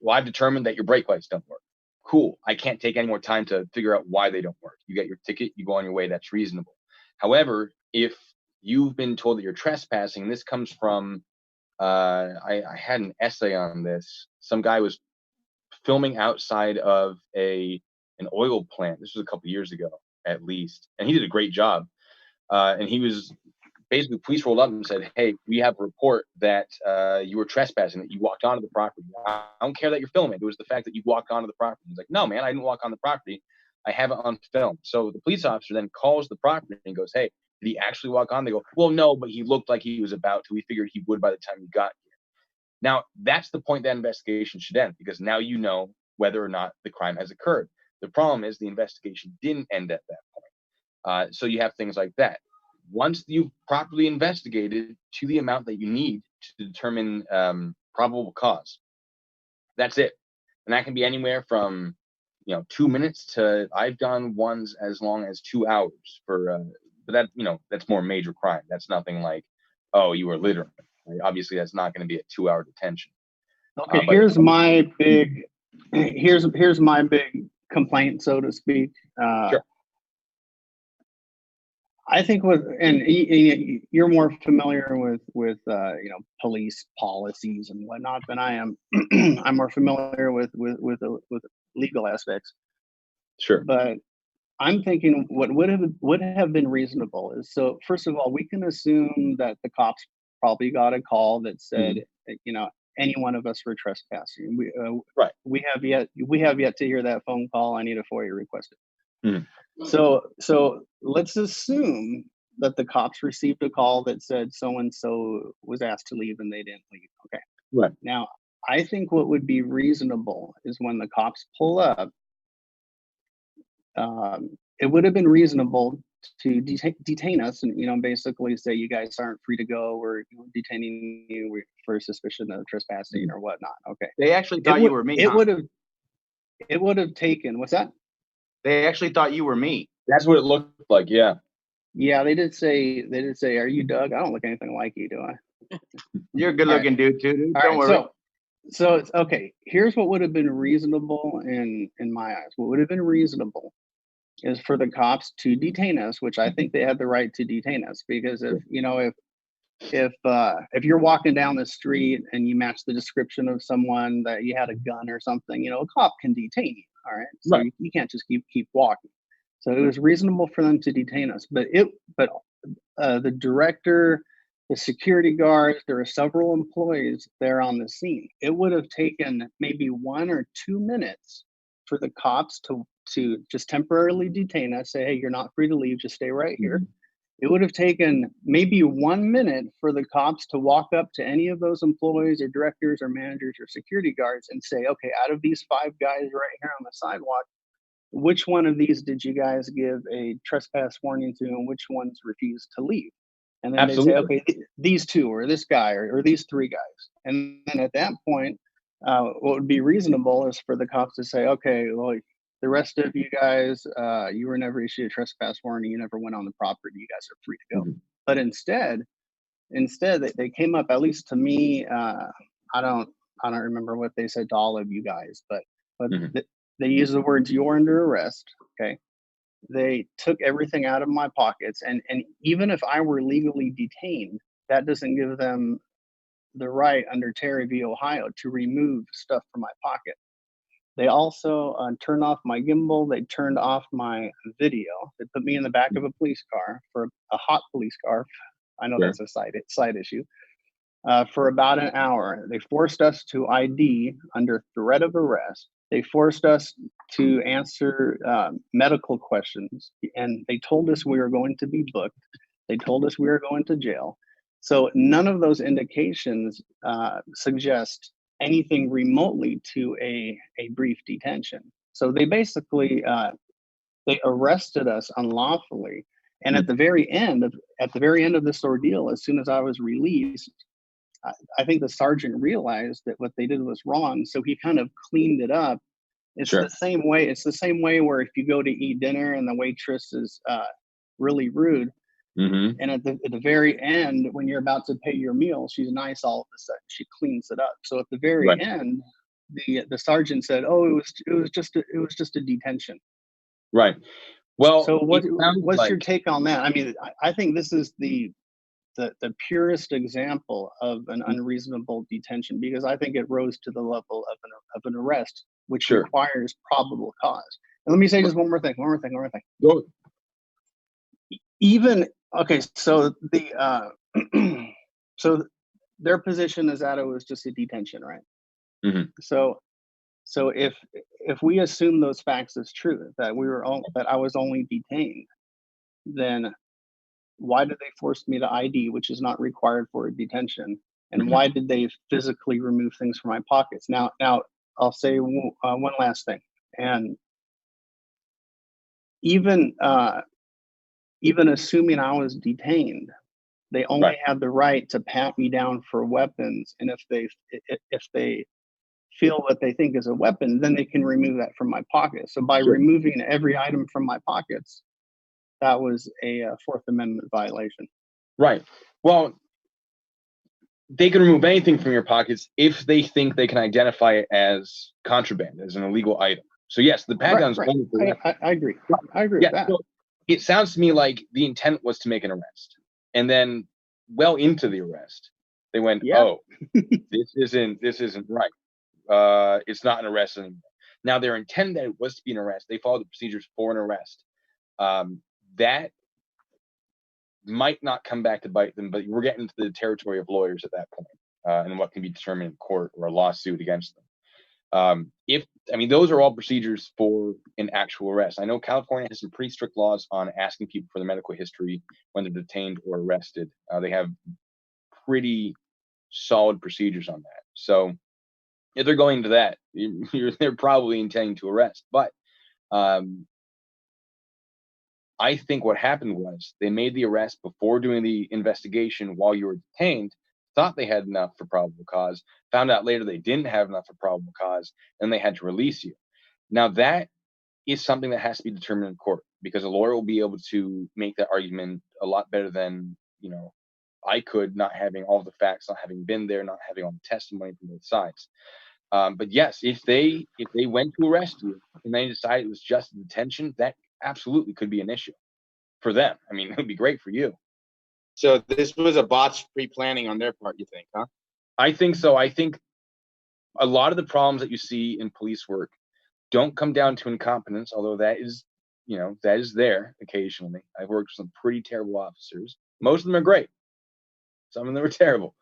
well, I've determined that your brake lights don't work. Cool. I can't take any more time to figure out why they don't work. You get your ticket, you go on your way. That's reasonable. However, if you've been told that you're trespassing, this comes from, I had an essay on this. Some guy was filming outside of an oil plant. This was a couple years ago, at least. And he did a great job. And he was basically, police rolled up and said, hey, we have a report that you were trespassing, that you walked onto the property. I don't care that you're filming. It was the fact that you walked onto the property. He's like, no, man, I didn't walk on the property. I have it on film. So the police officer then calls the property and goes, hey, did he actually walk on? They go, well, no, but he looked like he was about to. We figured he would by the time he got here. Now, that's the point that investigation should end, because now you know whether or not the crime has occurred. The problem is the investigation didn't end at that point. So you have things like that. Once you've properly investigated to the amount that you need to determine probable cause, that's it. And that can be anywhere from 2 minutes to, I've done ones as long as 2 hours for but that that's more major crime. That's nothing like, oh, you were littering. Right? Obviously that's not going to be a 2-hour detention.
Okay, here's my big complaint, so to speak.
Sure.
I think you're more familiar with police policies and whatnot than I am. I'm more familiar with legal aspects.
Sure.
But I'm thinking what would have been reasonable is, so first of all, we can assume that the cops probably got a call that said, any one of us were trespassing.
Right.
We have yet to hear that phone call. I need a FOIA request. So let's assume that the cops received a call that said so-and-so was asked to leave and they didn't leave. Okay.
Right.
Now, I think what would be reasonable is when the cops pull up, it would have been reasonable to detain us and, basically say, you guys aren't free to go. We're detaining you for suspicion of trespassing or whatnot. Okay.
They actually thought you were me.
It would have taken, what's that?
They actually thought you were me.
That's what it looked like. Yeah.
Yeah, they did say, are you Doug? I don't look anything like you, do I?
You're a good looking dude too, dude. Don't worry.
So it's okay. Here's what would have been reasonable in my eyes. What would have been reasonable is for the cops to detain us, which I think they had the right to detain us, because if you're walking down the street and you match the description of someone that you had a gun or something, a cop can detain you. All right. So
Right.
you can't just keep walking. So it was reasonable for them to detain us, but the director, the security guards, there are several employees there on the scene. It would have taken maybe 1 or 2 minutes for the cops to just temporarily detain us, say, hey, you're not free to leave, just stay right here. It would have taken maybe 1 minute for the cops to walk up to any of those employees or directors or managers or security guards and say, okay, out of these 5 guys right here on the sidewalk, which one of these did you guys give a trespass warning to and which ones refused to leave? And then they say, okay, these 2 or this guy or these 3 guys. And then at that point, what would be reasonable is for the cops to say, okay, well, the rest of you guys, you were never issued a trespass warning. You never went on the property. You guys are free to go. But instead they came up, at least to me, I don't remember what they said to all of you guys, but they used the words, you're under arrest. Okay. They took everything out of my pockets. And even if I were legally detained, that doesn't give them the right under Terry v. Ohio to remove stuff from my pocket. They also turned off my gimbal. They turned off my video. They put me in the back of a police car, for a hot police car. I know that's a side issue. For about an hour. They forced us to ID under threat of arrest. They forced us to answer medical questions, and they told us we were going to be booked. They told us we were going to jail. So none of those indications suggest anything remotely to a brief detention. So they basically they arrested us unlawfully. And at the very end of this ordeal, as soon as I was released, I think the sergeant realized that what they did was wrong, so he kind of cleaned it up. It's the same way. It's the same way where if you go to eat dinner and the waitress is really rude, and at the very end, when you're about to pay your meal, she's nice. All of a sudden, she cleans it up. So at the very end, the sergeant said, "Oh, it was just a detention."
Right. Well,
so what's your take on that? I mean, I think this is the purest example of an unreasonable detention, because I think it rose to the level of an arrest, which requires probable cause. And let me say just one more thing.
Go.
Even okay, so the so their position is that it was just a detention, right? So if we assume those facts as true, that I was only detained, then why did they force me to ID, which is not required for a detention? And why did they physically remove things from my pockets? Now I'll say one last thing. And even assuming I was detained, they only have the right to pat me down for weapons. And if they feel what they think is a weapon, then they can remove that from my pocket. So by removing every item from my pockets, that was a Fourth Amendment violation.
Right. Well, they can remove anything from your pockets if they think they can identify it as contraband, as an illegal item. So yes, the pat down's only for weapons.
I agree. I agree with that. So
it sounds to me like the intent was to make an arrest, and then well into the arrest, they went, "Oh, this isn't right. It's not an arrest anymore." Now their intent that it was to be an arrest, they followed the procedures for an arrest. That might not come back to bite them, but we're getting into the territory of lawyers at that point, and what can be determined in court or a lawsuit against them. Those are all procedures for an actual arrest. I know California has some pretty strict laws on asking people for their medical history when they're detained or arrested. They have pretty solid procedures on that. So if they're going to that, they're probably intending to arrest. But I think what happened was they made the arrest before doing the investigation while you were detained, thought they had enough for probable cause, found out later they didn't have enough for probable cause, and they had to release you. Now that is something that has to be determined in court, because a lawyer will be able to make that argument a lot better than, you know, I could, not having all the facts, not having been there, not having all the testimony from both sides. But yes, if they went to arrest you and they decided it was just detention, that absolutely could be an issue for them. I mean, it would be great for you.
So this was a botched pre-planning on their part, you think, huh?
I think so. I think a lot of the problems that you see in police work don't come down to incompetence, although that is, you know, that is there occasionally. I've worked with some pretty terrible officers. Most of them are great. Some of them are terrible.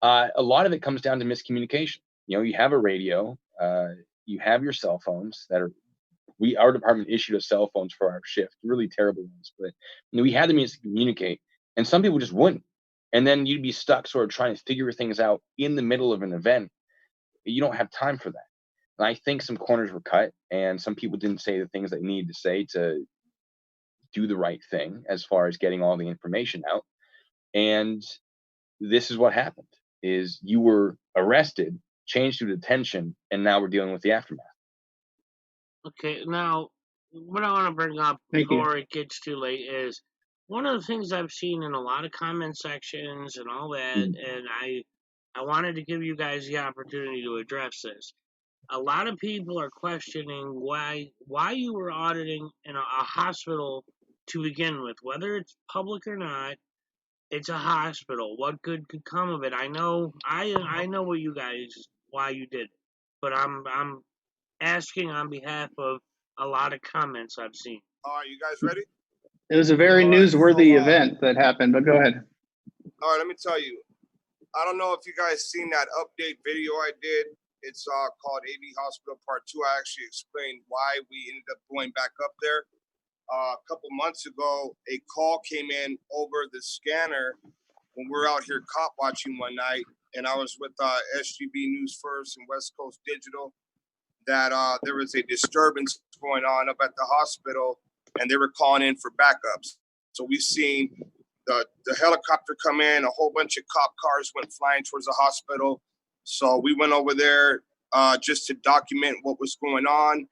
A lot of it comes down to miscommunication. You know, you have a radio, you have your cell phones that are, our department issued us cell phones for our shift, really terrible ones, but you know, we had the means to communicate, and some people just wouldn't. And then you'd be stuck sort of trying to figure things out in the middle of an event. You don't have time for that. And I think some corners were cut, and some people didn't say the things they needed to say to do the right thing as far as getting all the information out. And this is what happened: is you were arrested, changed to detention, and now we're dealing with the aftermath.
Okay, now what I want to bring up before it gets too late is one of the things I've seen in a lot of comment sections and all that, and I wanted to give you guys the opportunity to address this. A lot of people are questioning why you were auditing in a hospital to begin with, whether it's public or not. It's a hospital. What good could come of it? I know what you guys, why you did it, but I'm asking on behalf of a lot of comments I've seen.
All right, you guys ready?
It was a very newsworthy event that happened, but go ahead.
All right, let me tell you. I don't know if you guys seen that update video I did. It's called AV Hospital Part 2. I actually explained why we ended up going back up there. A couple months ago, a call came in over the scanner when we were out here cop watching one night, and I was with SGB News First and West Coast Digital, that there was a disturbance going on up at the hospital, and they were calling in for backups. So we've seen the helicopter come in, a whole bunch of cop cars went flying towards the hospital. So we went over there just to document what was going on.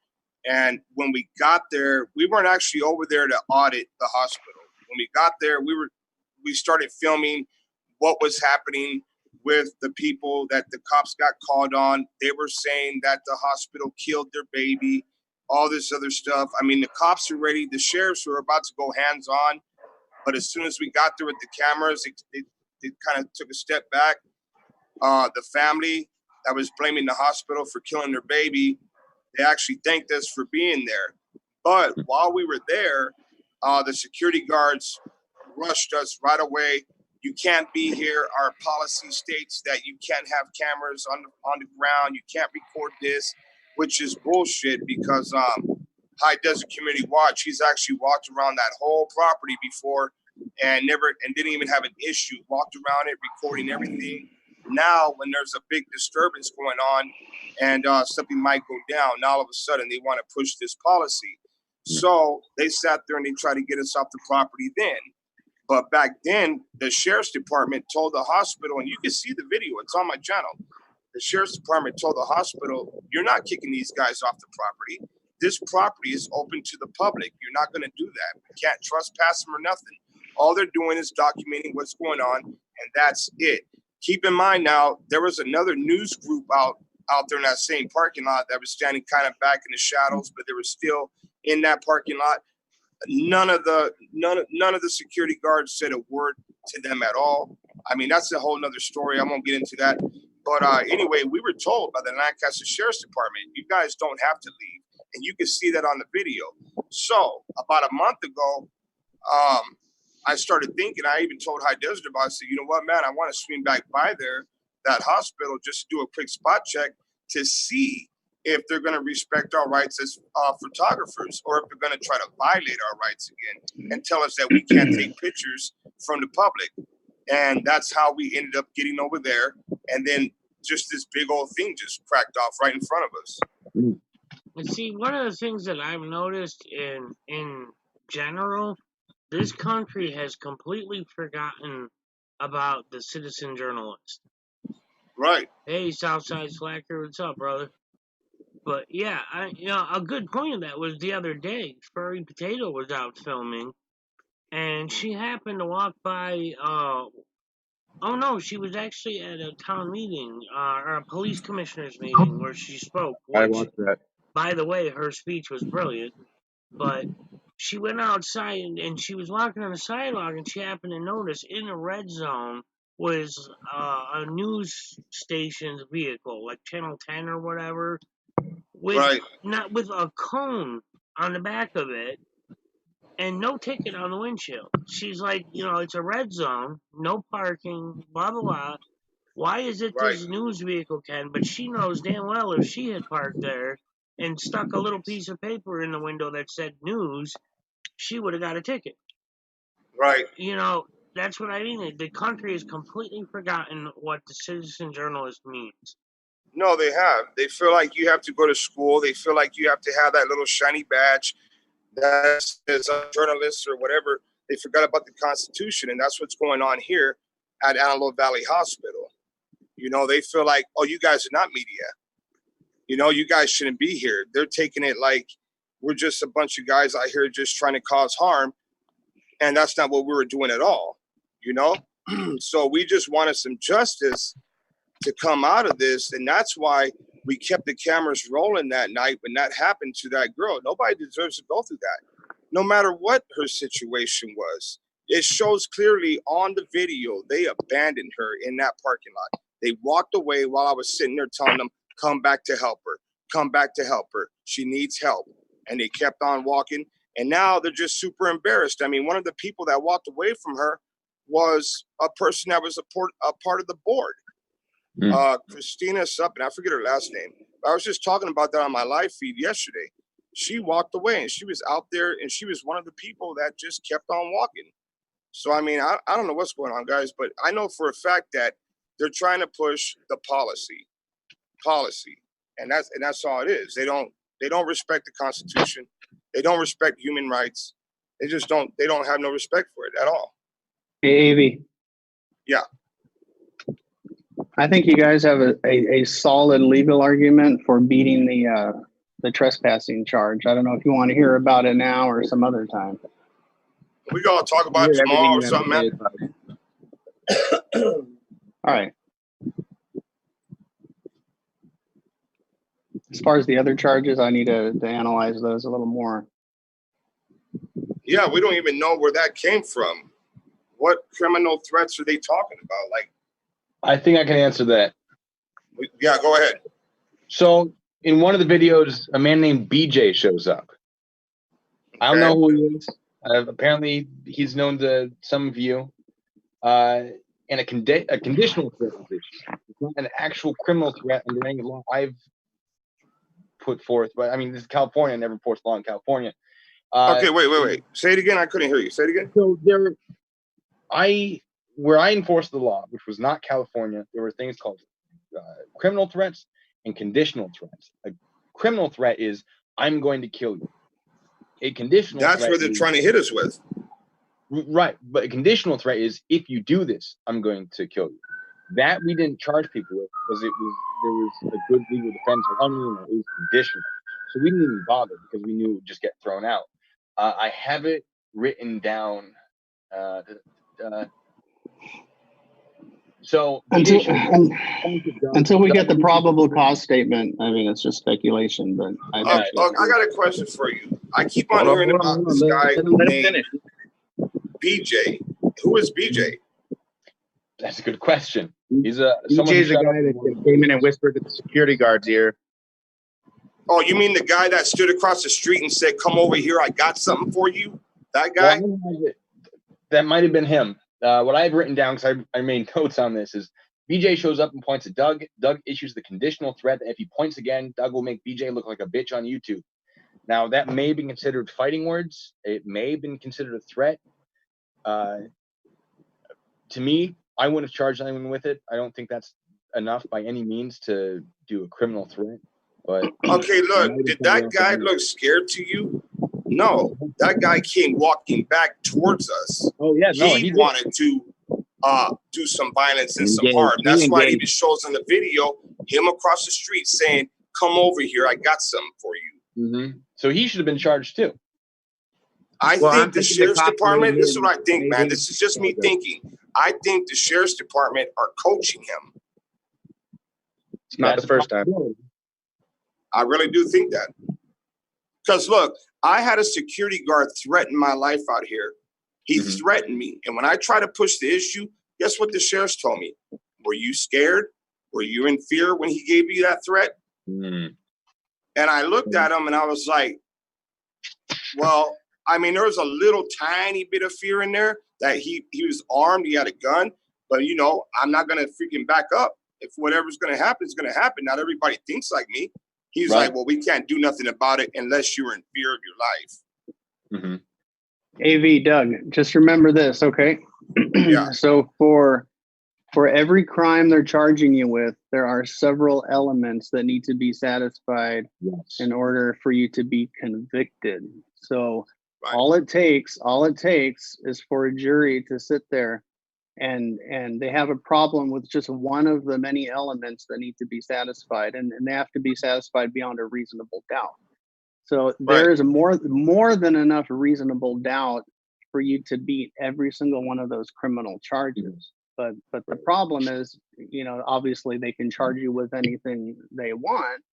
And when we got there, we weren't actually over there to audit the hospital. When we got there, we started filming what was happening with the people that the cops got called on. They were saying that the hospital killed their baby, all this other stuff. I mean, the cops are ready. The sheriffs were about to go hands-on. But as soon as we got there with the cameras, they kind of took a step back. The family that was blaming the hospital for killing their baby, they actually thanked us for being there. But while we were there, the security guards rushed us right away. You can't be here. Our policy states that you can't have cameras on the ground. You can't record this, which is bullshit, because High Desert Community Watch, he's actually walked around that whole property before and didn't even have an issue. Walked around it, recording everything. Now, when there's a big disturbance going on and something might go down, now all of a sudden they want to push this policy. So they sat there and they tried to get us off the property then. But back then, the sheriff's department told the hospital, and you can see the video, it's on my channel. The sheriff's department told the hospital, you're not kicking these guys off the property. This property is open to the public. You're not going to do that. You can't trespass them or nothing. All they're doing is documenting what's going on, and that's it. Keep in mind now, there was another news group out there in that same parking lot that was standing kind of back in the shadows, but they were still in that parking lot. None of the security guards said a word to them at all. I mean, that's a whole nother story. I won't get into that. But anyway, we were told by the Lancaster Sheriff's Department, you guys don't have to leave. And you can see that on the video. So about a month ago, I started thinking, I even told High Desert about it. I said, you know what, man, I want to swing back by there, that hospital, just to do a quick spot check to see if they're going to respect our rights as photographers, or if they're going to try to violate our rights again and tell us that we can't take pictures from the public. And that's how we ended up getting over there. And then just this big old thing just cracked off right in front of us.
And see, one of the things that I've noticed in general This country has completely forgotten about the citizen journalist.
Right.
Hey, Southside Slacker, what's up, brother? But yeah, a good point of that was the other day. Furry Potato was out filming, and she happened to walk by. Oh no, she was actually at a town meeting, or a police commissioner's meeting where she spoke.
I
Which,
watched that.
by the way, her speech was brilliant. But she went outside and she was walking on the sidewalk, and she happened to notice in the red zone was a news station's vehicle, like Channel 10 or whatever, with
Right.
not with a cone on the back of it and no ticket on the windshield. She's like, it's a red zone, no parking, blah blah blah. Why is it
Right.
this news vehicle can? But she knows damn well if she had parked there and stuck a little piece of paper in the window that said news, she would have got a ticket.
Right.
That's what I mean. The country has completely forgotten what the citizen journalist means.
No, they have. They feel like you have to go to school. They feel like you have to have that little shiny badge that says a journalist or whatever. They forgot about the Constitution, and that's what's going on here at Antelope Valley Hospital. They feel like, oh, you guys are not media. You guys shouldn't be here. They're taking it like we're just a bunch of guys out here just trying to cause harm, and that's not what we were doing at all. So we just wanted some justice to come out of this, and that's why we kept the cameras rolling that night when that happened to that girl. Nobody deserves to go through that, no matter what her situation was. It shows clearly on the video they abandoned her in that parking lot. They walked away while I was sitting there telling them, come back to help her, come back to help her, she needs help. And they kept on walking, and now they're just super embarrassed. I mean, one of the people that walked away from her was a person that was a part of the board. Christina something, I forget her last name. I was just talking about that on my live feed yesterday. She walked away, and she was out there, and she was one of the people that just kept on walking. So I mean, I don't know what's going on, guys, but I know for a fact that they're trying to push the policy, and that's all it is. They don't respect the Constitution. They don't respect human rights. They don't have no respect for it at all.
Hey, Avi.
Yeah.
I think you guys have a solid legal argument for beating the trespassing charge. I don't know if you want to hear about it now or some other time.
We gotta talk about it tomorrow or something, man.
All right. As far as the other charges, I need to analyze those a little more.
Yeah, we don't even know where that came from. What criminal threats are they talking about? Like,
I think I can answer that.
Yeah, go ahead.
So in one of the videos, a man named BJ shows up. I don't know who he is. Apparently, he's known to some of you. And a conditional threat is issued. It's not an actual criminal threat under any law I've put forth. But I mean, this is California. I never enforced law in California.
Okay, wait. Say it again. I couldn't hear you. Say it again.
So where I enforced the law, which was not California, there were things called criminal threats and conditional threats. A criminal threat is, I'm going to kill you. A conditional
That's
threat
where they're trying to hit us with.
Right. But a conditional threat is, if you do this, I'm going to kill you. That we didn't charge people with because there was a good legal defense. Like, oh, no, it was conditional. So we didn't even bother because we knew it would just get thrown out. I have it written down. So
until we get the probable cause statement, I mean, it's just speculation. But
I got a question for you. I keep on hearing about this guy named BJ. Who is BJ?
That's a good question. He's
BJ's the guy that came in and whispered to the security guard's ear.
Oh, you mean the guy that stood across the street and said, "Come over here, I got something for you"? That guy?
Well, that might have been him. What I've written down, because I made notes on this, is BJ shows up and points at Doug. Doug issues the conditional threat that if he points again, Doug will make BJ look like a bitch on YouTube. Now, that may have been considered fighting words. It may have been considered a threat. To me, I wouldn't have charged anyone with it. I don't think that's enough by any means to do a criminal threat. But
okay, look, did that guy look scared to you? No, that guy came walking back towards us.
Oh yeah, no,
He wanted to do some violence and some
Engage.
harm. That's
He
why he
engaged.
even shows in the video him across the street saying, "Come over here, I got something for you."
So he should have been charged too.
I
Well, I'm
think the
thinking
sheriff's
the cops
department,
made
this is
him-
what I think,
made
man.
him-
This is just me thinking. I think the sheriff's department are coaching him.
It's not
That's
the first
a
time.
possibility.
I really do think that. Because look, I had a security guard threaten my life out here. He threatened me. And when I try to push the issue, guess what the sheriff's told me? Were you scared? Were you in fear when he gave you that threat?
Mm.
And I looked at him and I was like, well, I mean, there was a little tiny bit of fear in there that he was armed, he had a gun, but you know, I'm not gonna freaking back up. If whatever's gonna happen is gonna happen. Not everybody thinks like me. He's
Right.
like, well, we can't do nothing about it unless you're in fear of your life.
AV Doug, just remember this, okay?
Yeah.
So for every crime they're charging you with, there are several elements that need to be satisfied
Yes.
in order for you to be convicted. So
Right.
all it takes is for a jury to sit there and they have a problem with just one of the many elements that need to be satisfied, and they have to be satisfied beyond a reasonable doubt. So there is more than enough reasonable doubt for you to beat every single one of those criminal charges. But the problem is, you know, obviously they can charge you with anything they want,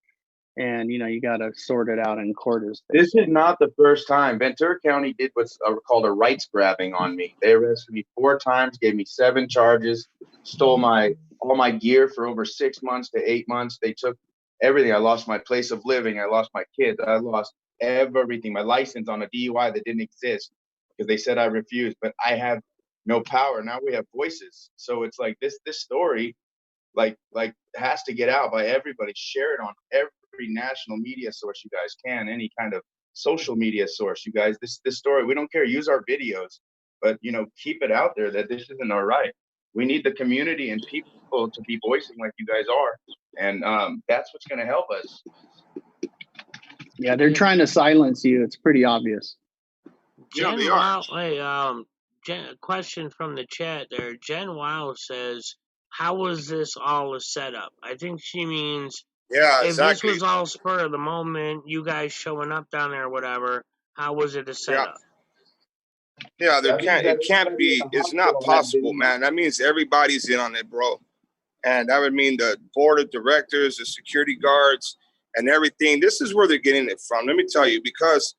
and you know, you got to sort it out in court.
This is not the first time. Ventura County did what's called a rights grabbing on me. They arrested me 4 times, gave me 7 charges, stole all my gear for over 6 months to 8 months. They took everything. I lost my place of living. I lost my kids. I lost everything. My license on a DUI that didn't exist because they said I refused. But I have no power. Now we have voices. So it's like this story, like has to get out by everybody. Share it on every national media source you guys can, any kind of social media source, you guys. This story, we don't care. Use our videos, but you know, keep it out there that this isn't all right. We need the community and people to be voicing like you guys are, and that's what's going to help us.
Yeah, they're trying to silence you. It's pretty obvious.
Jen
they are.
Wow, question from the chat there. Jen Wow says, "How was this all a setup?" I think she means
Yeah,
if
exactly.
this was all spur of the moment, you guys showing up down there or whatever. How was it a setup?
Yeah, it can't be, it's not possible, man. That means everybody's in on it, bro. And that would mean the board of directors, the security guards, and everything. This is where they're getting it from. Let me tell you, because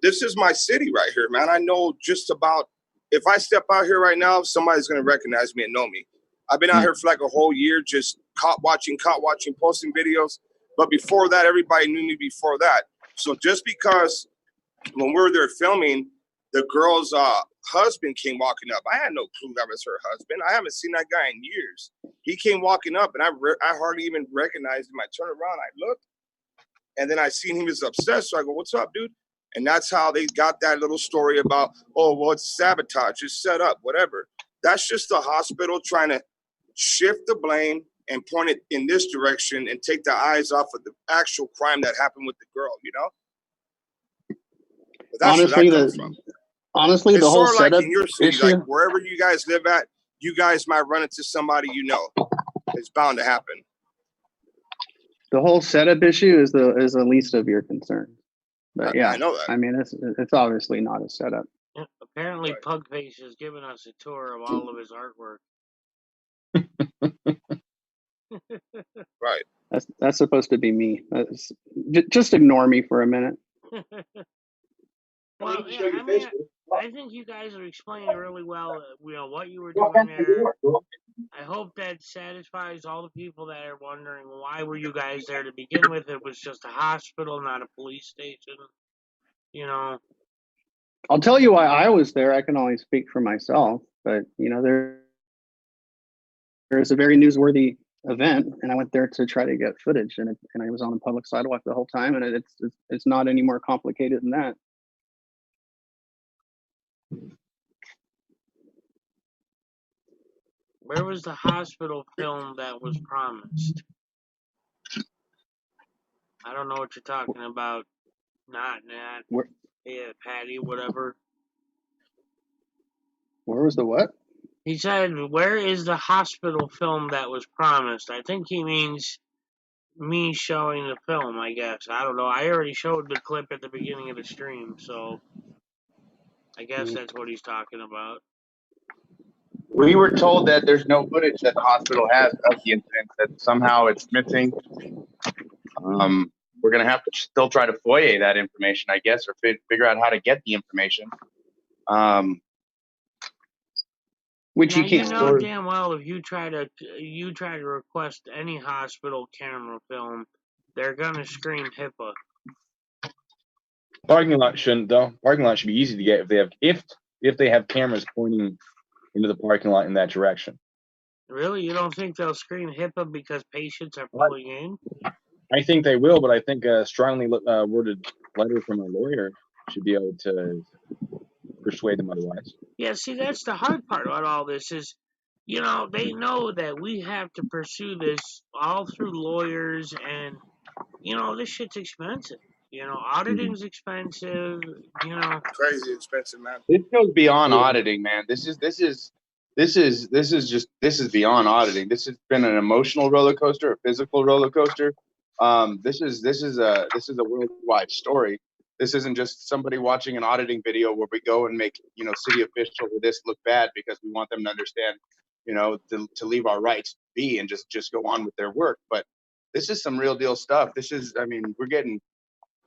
this is my city right here, man. I know just about, if I step out here right now, somebody's gonna recognize me and know me. I've been out here for like a whole year, just caught watching, posting videos. But before that, everybody knew me before that. So just because when we were there filming, the girl's husband came walking up. I had no clue that was her husband. I haven't seen that guy in years. He came walking up, and I hardly even recognized him. I turned around, I looked, and then I seen he was upset. So I go, "What's up, dude?" And that's how they got that little story about, oh, well, it's sabotage, it's set up, whatever. That's just the hospital trying to shift the blame and point it in this direction and take the eyes off of the actual crime that happened with the girl, you know? But that's
Honestly,
where that comes from.
Honestly,
it's
the whole
sort of like
setup
in your city,
issue,
like wherever you guys live at, you guys might run into somebody you know. It's bound to happen.
the whole setup issue is the least of your concerns. But yeah,
I know that.
I mean, it's obviously not a setup.
Yeah, apparently,
Right.
PugFace has given us a tour of all of his artwork.
Right.
That's supposed to be me. Just ignore me for a minute.
Well, yeah, I mean, I think you guys are explaining really well, you know, what you were doing there. I hope that satisfies all the people that are wondering why were you guys there to begin with. It was just a hospital, not a police station. You know.
I'll tell you why I was there. I can only speak for myself, but you know, there's a very newsworthy event, and I went there to try to get footage, and I was on the public sidewalk the whole time, and it's not any more complicated than that.
Where was the hospital film that was promised? I don't know what you're talking about. Not. Yeah, Patty, whatever.
Where was the what?
He said, "Where is the hospital film that was promised?" I think he means me showing the film, I guess. I don't know. I already showed the clip at the beginning of the stream, so I guess that's what he's talking about.
We were told that there's no footage that the hospital has of the incident, that somehow it's missing. We're going to have to still try to FOIA that information, I guess, or figure out how to get the information.
Which
Now,
you can't.
you know damn well if you try to request any hospital camera film, they're gonna scream HIPAA.
Parking lot shouldn't though. Parking lot should be easy to get if they have cameras pointing into the parking lot in that direction.
Really? You don't think they'll scream HIPAA because patients are pulling in?
I think they will, but I think a strongly worded letter from a lawyer should be able to persuade them otherwise.
Yeah, see, that's the hard part about all this is, you know, they know that we have to pursue this all through lawyers, and, you know, this shit's expensive. You know, auditing's expensive, you know.
Crazy expensive, man.
This goes beyond auditing, man. This is beyond auditing. This has been an emotional roller coaster, a physical roller coaster. This is a worldwide story. This isn't just somebody watching an auditing video where we go and make, you know, city officials or this look bad because we want them to understand, you know, to leave our rights be and just go on with their work. But this is some real deal stuff. This is, I mean, we're getting,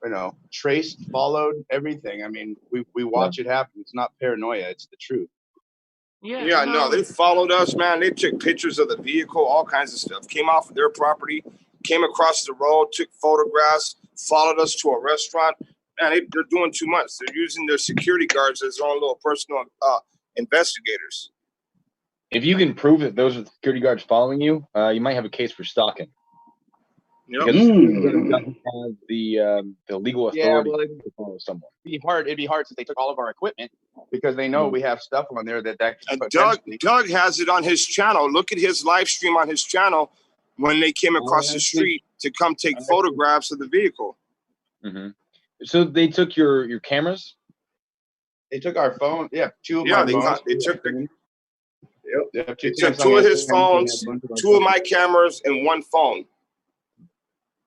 you know, traced, followed, everything. I mean, we watch it happen. It's not paranoia. It's the truth.
Yeah, no, they followed us, man. They took pictures of the vehicle, all kinds of stuff. Came off of their property, came across the road, took photographs, followed us to a restaurant. Man, they're doing too much. They're using their security guards as their own little personal investigators.
If you can prove that those are the security guards following you, you might have a case for stalking.
Yep.
Because it doesn't have the legal authority to follow someone.
It'd be hard since they took all of our equipment because they know we have stuff on there that
and Doug has it on his channel. Look at his live stream on his channel when they came across the street to come take photographs of the vehicle.
Mm-hmm. So they took your cameras?
They took our phone. Yeah, two of
my
phones.
They took the.
Yep.
They took two of his phones, two of my cameras, and one phone.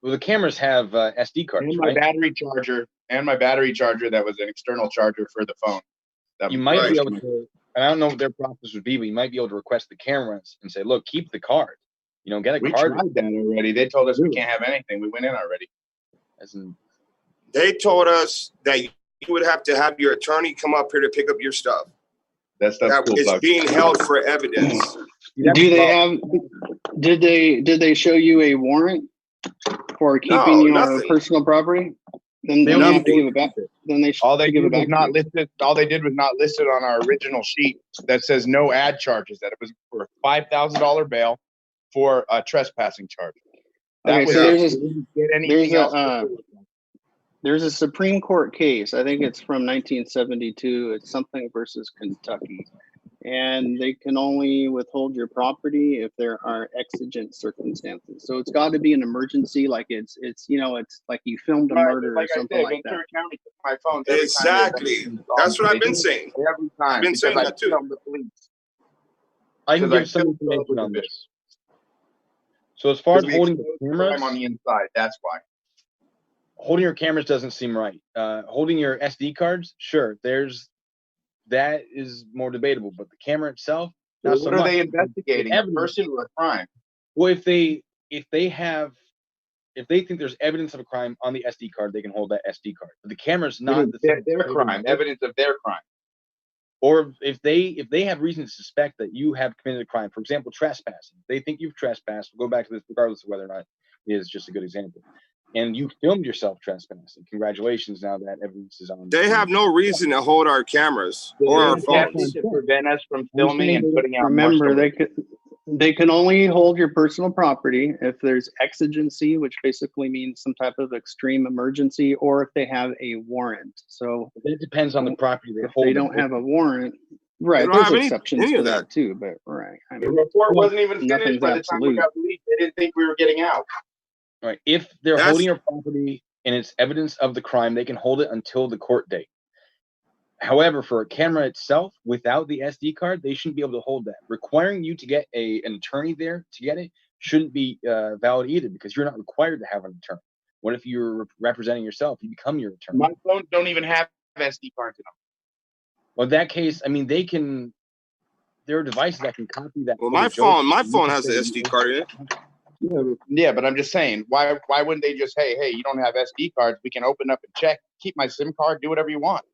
Well, the cameras have SD cards,
and my battery charger that was an external charger for the phone.
You might be able to, and I don't know what their process would be, but you might be able to request the cameras and say, look, keep the card. You know, get a card.
We tried that already. They told us we can't have anything. We went in already.
They told us that you would have to have your attorney come up here to pick up your stuff.
That stuff
is being held for evidence.
Did they show you a warrant for keeping your personal property? Then they have to give it back. Then they
all they give it back. All they did was not list it on our original sheet that says no ad charges. That it was for a $5,000 bail for a trespassing charge.
There's a Supreme Court case. I think it's from 1972. It's something versus Kentucky. And they can only withhold your property if there are exigent circumstances. So it's got to be an emergency, like it's you know, it's like you filmed a murder or something like that.
County took my phone
exactly. That's what I've been saying.
Every time.
I've been saying that too.
I can give some information on this. So as far as holding the cameras,
I'm on the inside. That's why.
Holding your cameras doesn't seem right. Holding your SD cards, sure, that is more debatable, but the camera itself, not so much.
What are they investigating? A person or a crime?
Well, if they think there's evidence of a crime on the SD card, they can hold that SD card. But the camera's not
their crime, evidence of their crime.
Or if they have reason to suspect that you have committed a crime, for example, trespassing. They think you've trespassed. We'll go back to this regardless of whether or not it is just a good example. And you filmed yourself trespassing. Congratulations! Now that evidence is on.
They have no reason to hold our cameras or our phones
to prevent us from filming and putting out.
Remember, they can only hold your personal property if there's exigency, which basically means some type of extreme emergency, or if they have a warrant. So
it depends on the property they're
holding. If they don't have a warrant, right? There's exceptions to that too, but right.
I mean, the report wasn't even finished by the time we got released. They didn't think we were getting out.
Right. If they're holding your property and it's evidence of the crime, they can hold it until the court date. However, for a camera itself, without the SD card, they shouldn't be able to hold that. Requiring you to get an attorney there to get it shouldn't be valid either, because you're not required to have an attorney. What if you're representing yourself? You become your attorney.
My phones don't even have SD cards in them.
Well, in that case, I mean, they can. There are devices that can copy that.
Well, my phone has an SD card in it.
Yeah, but I'm just saying, why wouldn't they just, hey, you don't have SD cards, we can open up and check, keep my SIM card, do whatever you want.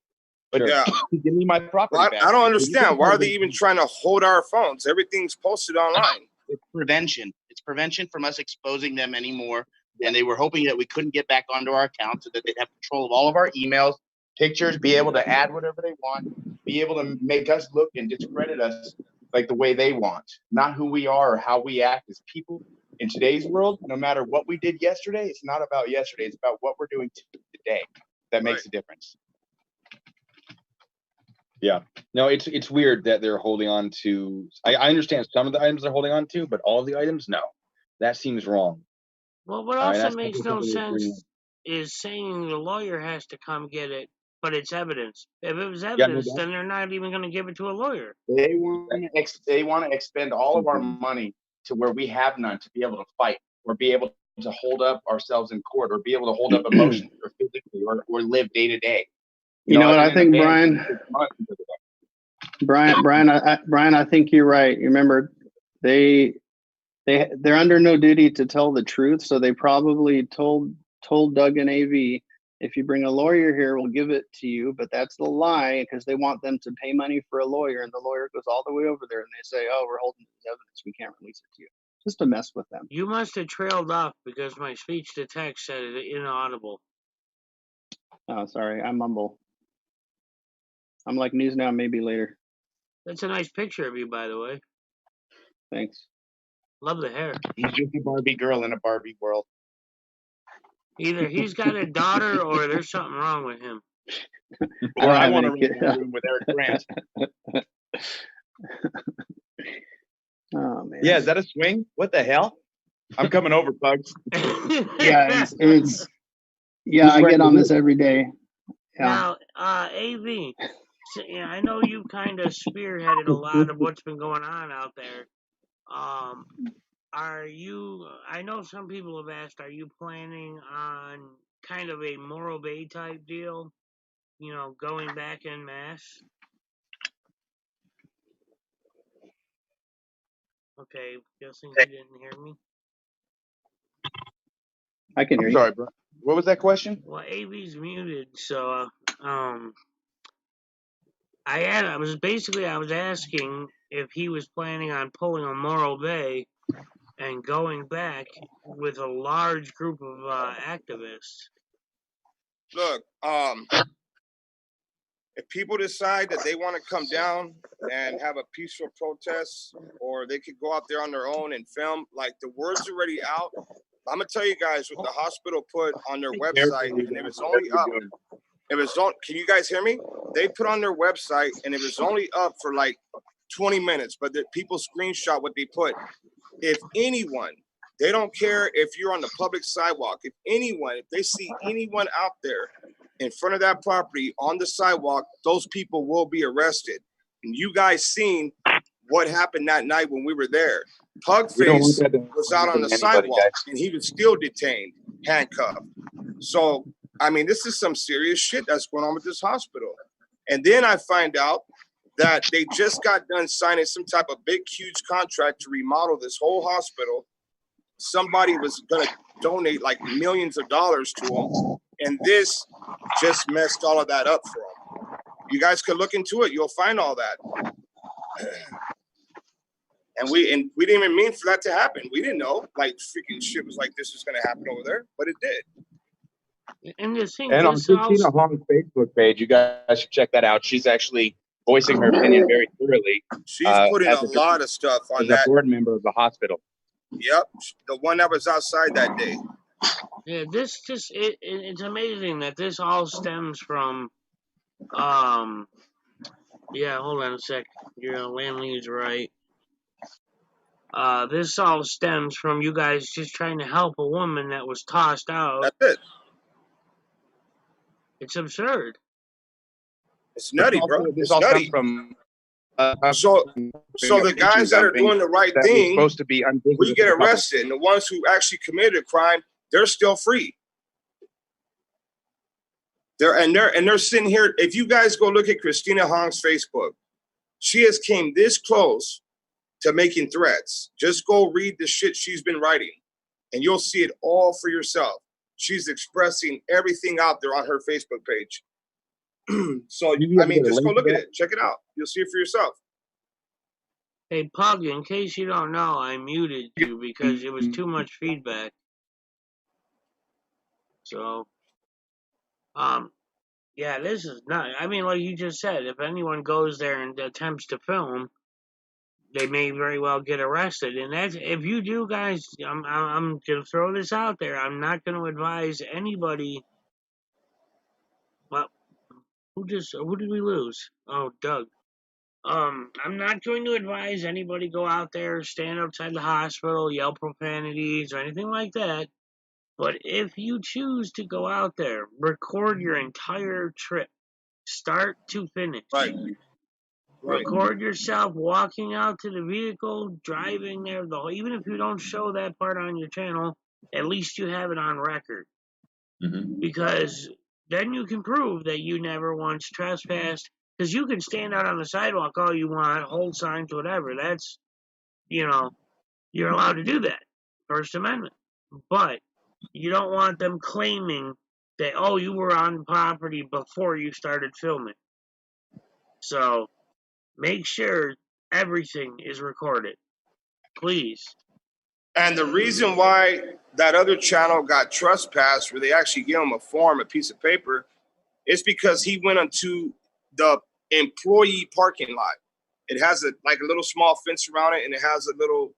But
Yeah.
give me my property back.
I don't understand. Why are they even trying to hold our phones? Everything's posted online.
It's prevention. It's prevention from us exposing them anymore. And they were hoping that we couldn't get back onto our account so that they'd have control of all of our emails, pictures, be able to add whatever they want, be able to make us look and discredit us like the way they want, not who we are or how we act as people. In today's world, no matter what we did yesterday, it's not about yesterday. It's about what we're doing today. That makes a difference.
Yeah. No, it's weird that they're holding on to. I understand some of the items they're holding on to, but all of the items, no. That seems wrong.
Well, what also makes no sense is saying the lawyer has to come get it, but it's evidence. If it was evidence, then they're not even going to give it to a lawyer.
They want to expend all of our money to where we have none to be able to fight or be able to hold up ourselves in court or be able to hold up emotionally or physically or live day to day.
You know what I think, Brian, I think you're right. You remember, they're under no duty to tell the truth, so they probably told Doug and AV, if you bring a lawyer here, we'll give it to you. But that's the lie, because they want them to pay money for a lawyer, and the lawyer goes all the way over there, and they say, "Oh, we're holding this evidence. We can't release it to you." Just to mess with them.
You must have trailed off because my speech to text said it inaudible.
Oh, sorry, I mumble. I'm like news now, maybe later.
That's a nice picture of you, by the way.
Thanks.
Love the hair.
He's just a Barbie girl in a Barbie world.
Either he's got a daughter or there's something wrong with him.
Or I want to run in the room with Eric Grant.
Oh man.
Yeah, is that a swing? What the hell? I'm coming over, Pugs.
Yeah, it's I get on this every day.
Yeah. Now, AV, so, yeah, I know you kind of spearheaded a lot of what's been going on out there. Are you, I know some people have asked, are you planning on kind of a Morro Bay type deal? You know, going back en masse? Okay, guessing you didn't hear me.
I can hear you.
Sorry, bro. What was that question?
Well, AV's muted, so I was asking if he was planning on pulling a Morro Bay and going back with a large group of activists.
Look, if people decide that they want to come down and have a peaceful protest, or they could go out there on their own and film, like the word's already out. I'm gonna tell you guys what the hospital put on their website, and it was only up. Can you guys hear me? They put on their website, and it was only up for like 20 minutes, but the people screenshot what they put. If anyone, they don't care if you're on the public sidewalk, if they see anyone out there in front of that property on the sidewalk, those people will be arrested. And you guys seen what happened that night when we were there. PugFace was out on the sidewalk, and he was still detained, handcuffed. So, I mean, this is some serious shit that's going on with this hospital. And then I find out that they just got done signing some type of big, huge contract to remodel this whole hospital. Somebody was going to donate like millions of dollars to them. And this just messed all of that up for them. You guys could look into it. You'll find all that. And we didn't even mean for that to happen. We didn't know like freaking shit was like this was going to happen over there, but it did.
And the thing
and on Christina Hong's Facebook page, you guys should check that out. She's actually voicing her opinion very thoroughly.
She's putting a lot of stuff on that.
As a board member of the hospital.
Yep, the one that was outside that day.
Yeah, it's amazing that this all stems from, yeah, hold on a sec. Your landlady's right. This all stems from you guys just trying to help a woman that was tossed out.
That's it.
It's absurd.
It's nutty, bro.
This
It's
all
nutty.
comes from
So the guys that are doing the right thing,
supposed to be
we get arrested, and the ones who actually committed a crime, they're still free. They're sitting here. If you guys go look at Christina Hong's Facebook, she has came this close to making threats. Just go read the shit she's been writing, and you'll see it all for yourself. She's expressing everything out there on her Facebook page. So, I mean, just go look at it. Check it out. You'll see it for yourself.
Hey, Pug, in case you don't know, I muted you because it was too much feedback. So, yeah, this is not, I mean, like you just said, if anyone goes there and attempts to film, they may very well get arrested. And that's, if you do, guys, I'm going to throw this out there. I'm not going to advise anybody. Well, who did we lose? Oh, Doug. I'm not going to advise anybody go out there, stand outside the hospital, yell profanities or anything like that. But if you choose to go out there, record your entire trip, start to finish.
Right.
Record yourself walking out to the vehicle, driving there. Even if you don't show that part on your channel, at least you have it on record.
Mm-hmm.
Because then you can prove that you never once trespassed. Because you can stand out on the sidewalk all you want, hold signs, whatever. That's, you're allowed to do that. First Amendment. But you don't want them claiming that, oh, you were on property before you started filming. So make sure everything is recorded. Please.
And the reason why that other channel got trespassed, where they actually gave him a form, a piece of paper, is because he went onto the employee parking lot. It has a little small fence around it, and it has a little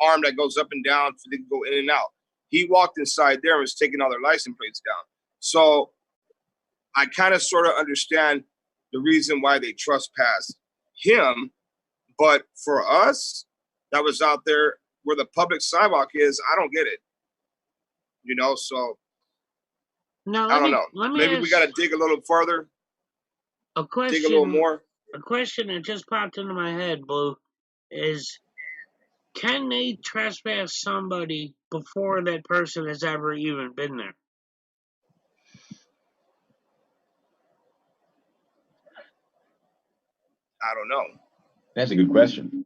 arm that goes up and down so they can go in and out. He walked inside there and was taking all their license plates down. So I kind of sort of understand the reason why they trespassed him. But for us that was out there where the public sidewalk is, I don't get it. So
now,
I don't know. Maybe we got to dig a little further.
A question,
dig a little more.
A question that just popped into my head, Blue, is can they trespass somebody before that person has ever even been there?
I don't know.
That's a good question.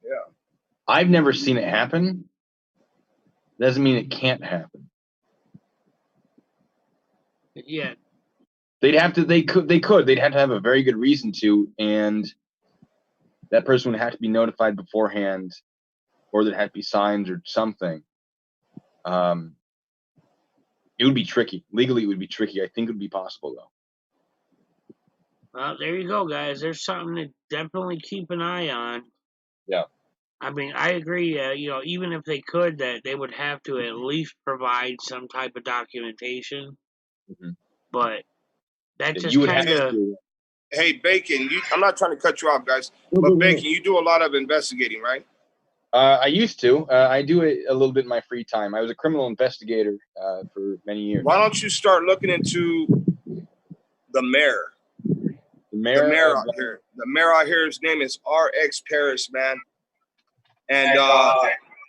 Yeah.
I've never seen it happen. Doesn't mean it can't happen.
Yeah.
They'd have to, they'd have to have a very good reason to, and that person would have to be notified beforehand, or there'd have to be signs or something. It would be tricky. Legally, it would be tricky. I think it would be possible, though.
Well, there you go, guys. There's something to definitely keep an eye on.
Yeah.
I mean, I agree, even if they could, that they would have to at least provide some type of documentation.
Mm-hmm.
But that just kind of...
Hey, Bacon, I'm not trying to cut you off, guys, but Bacon, you do a lot of investigating, right?
I used to. I do it a little bit in my free time. I was a criminal investigator for many years.
Why don't you start looking into the mayor? The mayor out here. The mayor out here, his name is RX Paris, man. And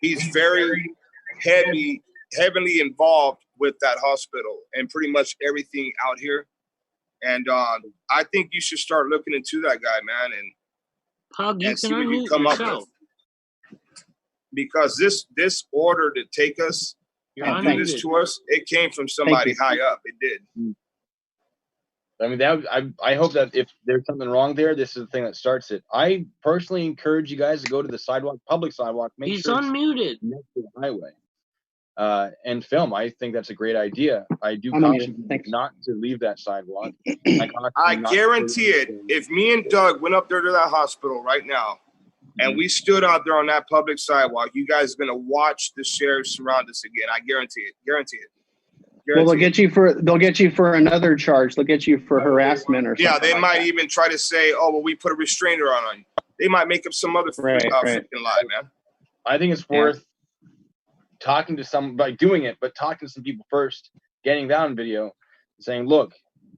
he's very heavily involved with that hospital and pretty much everything out here. And I think you should start looking into that guy, man, and see what you come up with. Because this order to take us and do this to us, it came from somebody high up. It did.
I mean, I hope that if there's something wrong there, this is the thing that starts it. I personally encourage you guys to go to the sidewalk, public sidewalk. Make sure
unmuted.
Next to the highway. And film. I think that's a great idea. I do caution you not to leave that sidewalk.
I guarantee it. If me and Doug went up there to that hospital right now, and we stood out there on that public sidewalk, you guys are gonna watch the sheriff surround us again. I guarantee it. Guarantee it.
Well, they'll get you for another charge. They'll get you for harassment or something.
Yeah, they might even try to say, "Oh, well, we put a restrainer on you." They might make up some other freaking lie, man.
I think it's worth talking to some, by doing it, but talking to some people first, getting that on video, saying, "Look,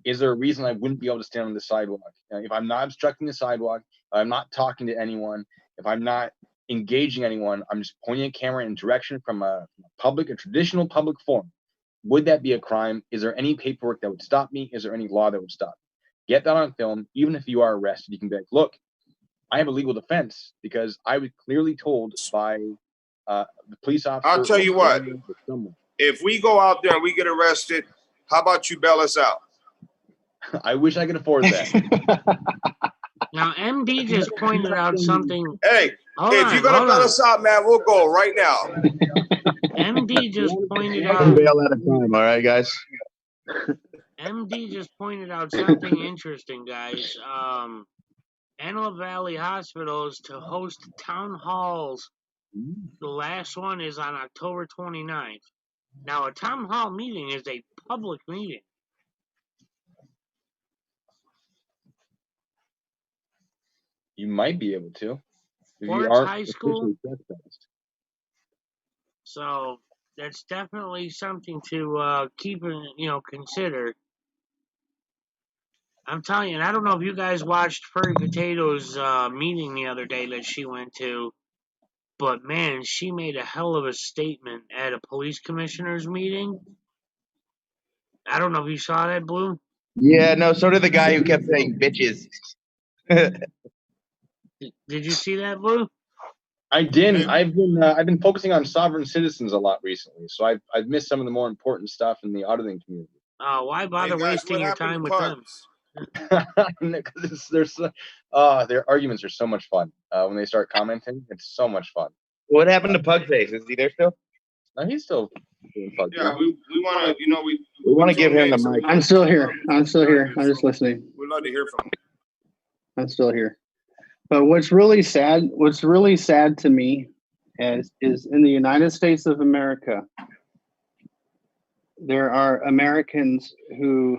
is there a reason I wouldn't be able to stand on the sidewalk? If I'm not obstructing the sidewalk, I'm not talking to anyone, if I'm not engaging anyone, I'm just pointing a camera in direction from a traditional public forum. Would that be a crime? Is there any paperwork that would stop me? Is there any law that would stop me? Get that on film. Even if you are arrested, you can be like, look, I have a legal defense because I was clearly told by the police officer.
I'll tell you what, if we go out there and we get arrested, how about you bail us out?
I wish I could afford that.
Now, MD just pointed out something.
Hey, if you're going to bail us out, man, we'll go right now.
MD just pointed
One
out.
bail at a time, all right, guys.
MD just pointed out something interesting, guys. Antelope Valley Hospitals to host town halls. The last one is on October 29th. Now, a town hall meeting is a public meeting.
You might be able to.
Or it's high school. So that's definitely something to keep in, consider. I'm telling you, and I don't know if you guys watched Furry Potato's meeting the other day that she went to, but man, she made a hell of a statement at a police commissioner's meeting. I don't know if you saw that, Blue.
Yeah, no, so did the guy who kept saying bitches.
Did you see that, Blue?
I didn't. I've been focusing on sovereign citizens a lot recently, so I've missed some of the more important stuff in the auditing community.
Why bother wasting your time with them?
Because their arguments are so much fun. When they start commenting, it's so much fun.
What happened to PugFace? Is he there still?
No, he's still doing Pug.
Yeah, we want to,
we want to give him the mic.
I'm still here. I'm just listening.
We'd love to hear from him.
I'm still here. But what's really sad to me is in the United States of America, there are Americans who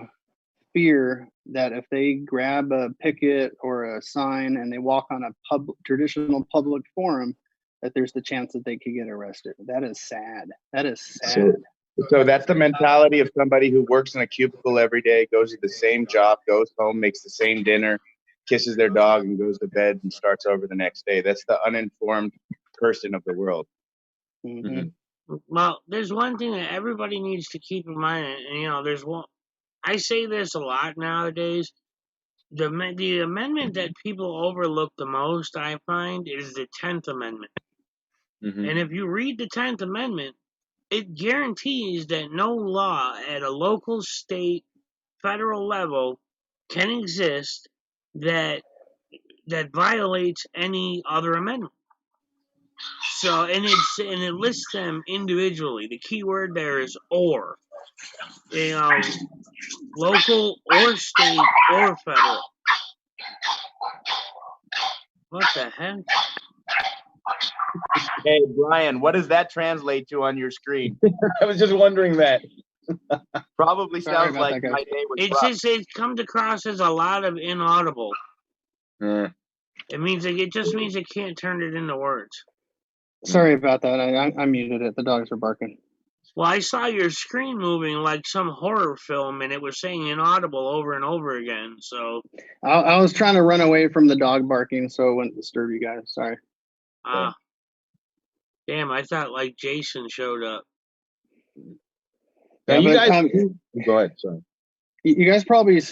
fear that if they grab a picket or a sign and they walk on a traditional public forum, that there's the chance that they could get arrested. That is sad. That is sad.
So that's the mentality of somebody who works in a cubicle every day, goes to the same job, goes home, makes the same dinner, kisses their dog, and goes to bed and starts over the next day. That's the uninformed person of the world.
Mm-hmm.
Well, there's one thing that everybody needs to keep in mind, and there's one. I say this a lot nowadays. The amendment that people overlook the most, I find, is the 10th Amendment. And if you read the 10th Amendment, it guarantees that no law at a local, state, federal level can exist that violates any other amendment. So, and it lists them individually. The key word there is or. Local or state or federal. What the heck?
Hey, Brian, what does that translate to on your screen?
I was just wondering that.
Probably sounds like my day was rough.
It comes across as a lot of inaudible. It just means it can't turn it into words.
Sorry about that. I muted it. The dogs were barking.
Well, I saw your screen moving like some horror film, and it was saying inaudible over and over again. So
I was trying to run away from the dog barking, so it wouldn't disturb you guys. Sorry.
Damn! I thought like Jason showed up.
Now you guys, go ahead. Sorry.
You guys probably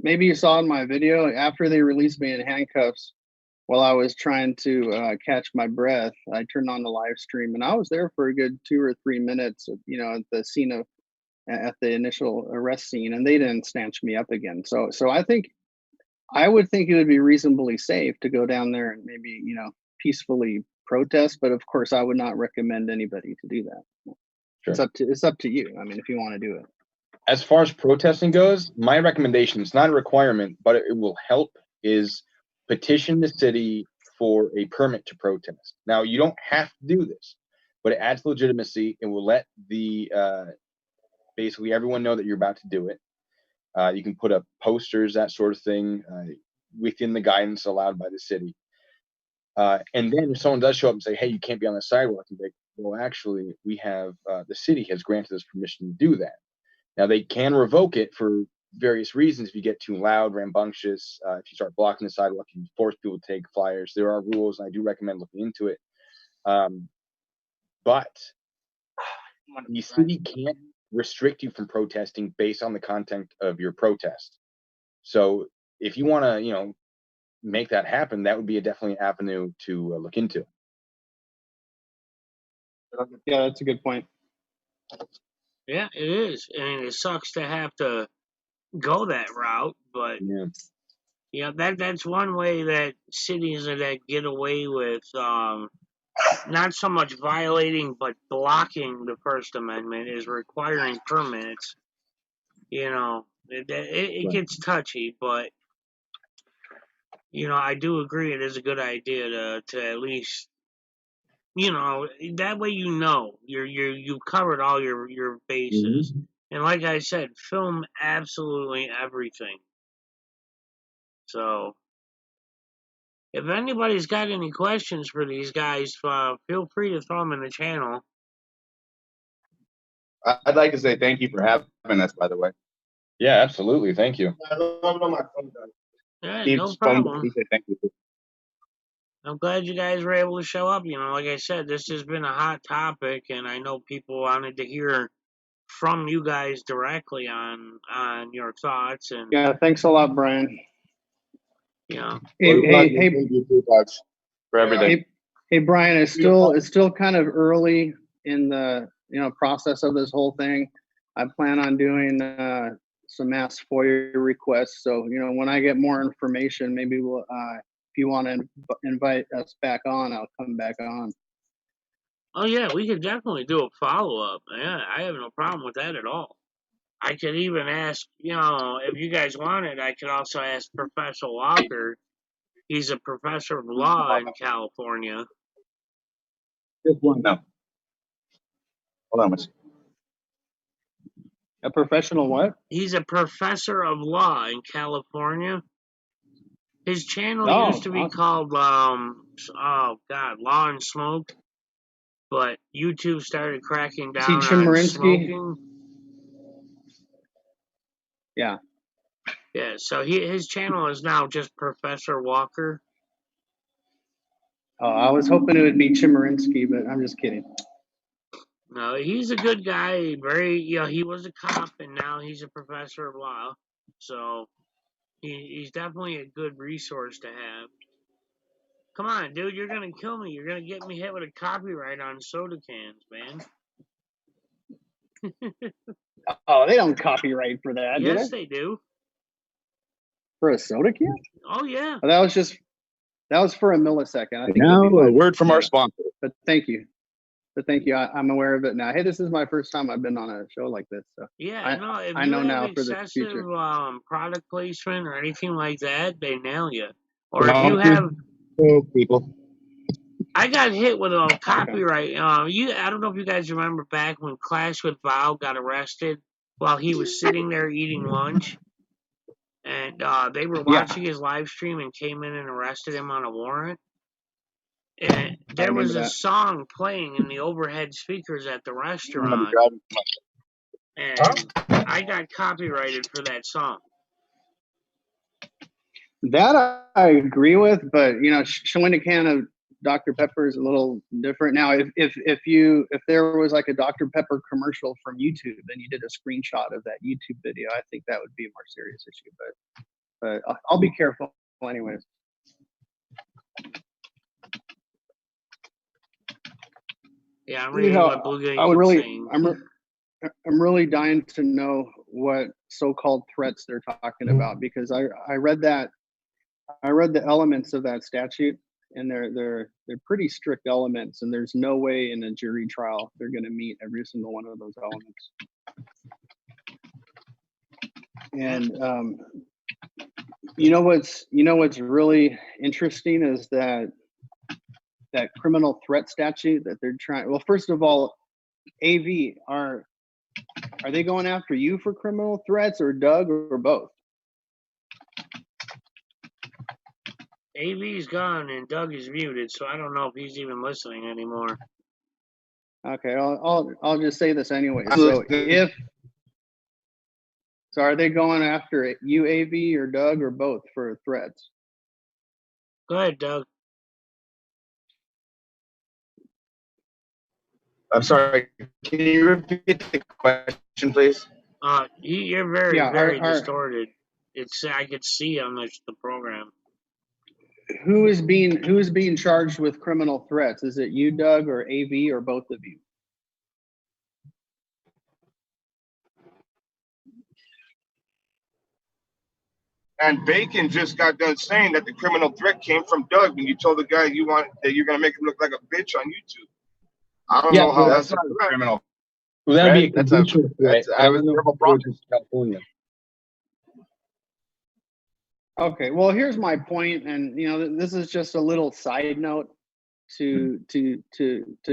maybe you saw in my video after they released me in handcuffs. While I was trying to catch my breath, I turned on the live stream, and I was there for a good 2 or 3 minutes. At the scene at the initial arrest scene, and they didn't snatch me up again. So I would think it would be reasonably safe to go down there and maybe peacefully protest. But of course, I would not recommend anybody to do that. Sure. It's up to you. I mean, if you want to do it.
As far as protesting goes, my recommendation, it's not a requirement, but it will help, is petition the city for a permit to protest. Now, you don't have to do this, but it adds legitimacy and will let the basically everyone know that you're about to do it. You can put up posters, that sort of thing, within the guidance allowed by the city. And then if someone does show up and say, hey, you can't be on the sidewalk, and be like, well, actually, we have the city has granted us permission to do that. Now, they can revoke it for various reasons. If you get too loud, rambunctious, if you start blocking the sidewalk, you force people to take flyers. There are rules, and I do recommend looking into it. But the city can't restrict you from protesting based on the content of your protest. So if you want to, make that happen, that would be definitely an avenue to look into.
Yeah, that's a good point.
Yeah, it is. I mean, it sucks to have to go that route, but
Yeah.
that's one way that cities that get away with not so much violating but blocking the First Amendment is requiring permits. It gets touchy, but I do agree it is a good idea to at least that way you've covered all your bases. And like I said, film absolutely everything. So if anybody's got any questions for these guys, feel free to throw them in the channel.
I'd like to say thank you for having us, by the way.
Yeah, absolutely. Thank you.
Yeah,
Steve's
no problem.
He said thank you.
I'm glad you guys were able to show up. Like I said, this has been a hot topic, and I know people wanted to hear from you guys directly on your thoughts. And
Yeah, thanks a lot, Brian.
Yeah.
Hey,
for everything.
Hey, Brian, it's still kind of early in the process of this whole thing. I plan on doing some mass FOIA requests. So when I get more information, maybe we'll if you want to invite us back on, I'll come back on.
Oh yeah, we could definitely do a follow-up. Yeah, I have no problem with that at all. I could even ask, if you guys wanted, I could also ask Professor Walker. He's a professor of law in California.
Just one. No. Hold on.
A professional what?
He's a professor of law in California. His channel used to be called, Law and Smoke. But YouTube started cracking down on smoking.
Yeah.
Yeah, so his channel is now just Professor Walker.
Oh, I was hoping it would be Chemerinsky, but I'm just kidding.
No, he's a good guy. He was a cop, and now he's a professor of law. So he's definitely a good resource to have. Come on, dude, you're gonna kill me. You're gonna get me hit with a copyright on soda cans, man.
Oh, they don't copyright for that,
yes,
do they?
They do.
For a soda can?
Oh, yeah.
Well, that was for a millisecond. I think
now a word from our sponsor.
But thank you. I'm aware of it now. Hey, this is my first time I've been on a show like this. So
yeah, no, if
I
you
know
have
now for the
excessive
future.
Product placement or anything like that, they nail you. Or if you have
people.
I got hit with a copyright. I don't know if you guys remember back when Clash with Val got arrested while he was sitting there eating lunch, and they were watching his live stream and came in and arrested him on a warrant. And there was a song playing in the overhead speakers at the restaurant, and I got copyrighted for that song.
That I agree with, but showing a can of Dr. Pepper is a little different. Now, if there was like a Dr. Pepper commercial from YouTube and you did a screenshot of that YouTube video, I think that would be a more serious issue. But I'll be careful anyways.
Yeah, I'm reading what Blue Gate is saying.
I'm really dying to know what so-called threats they're talking about, because I read the elements of that statute, and they're pretty strict elements, and there's no way in a jury trial they're going to meet every single one of those elements. And what's really interesting is that criminal threat statute that they're trying. Well, first of all, AV, are they going after you for criminal threats, or Doug, or both?
AV's gone and Doug is muted, so I don't know if he's even listening anymore.
Okay, I'll just say this anyway. So So are they going after you, AV, or Doug, or both for threats?
Go ahead, Doug.
I'm sorry. Can you repeat the question, please?
You're very,
Yeah,
very distorted. I could see on the program.
Who is being charged with criminal threats? Is it you, Doug, or AV, or both of you?
And Bacon just got done saying that the criminal threat came from Doug when you told the guy that you're gonna make him look like a bitch on YouTube. I don't know how
that's
that's
not a criminal.
Well, that'd be a
That's
conditional threat.
I was verbal promise.
California.
Okay, well, here's my point, and this is just a little side note to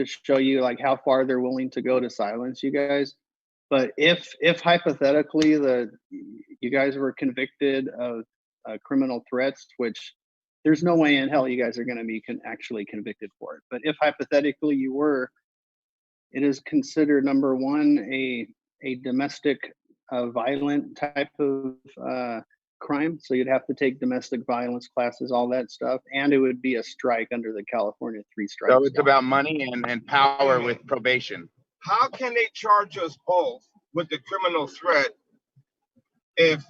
show you like how far they're willing to go to silence you guys. But if hypothetically you guys were convicted of criminal threats, which there's no way in hell you guys are going to be actually convicted for it. But if hypothetically you were, it is considered, number one, a domestic violent type of crime. So you'd have to take domestic violence classes, all that stuff, and it would be a strike under the California 3 strikes.
So it's about money and power with probation.
How can they charge us both with the criminal threat if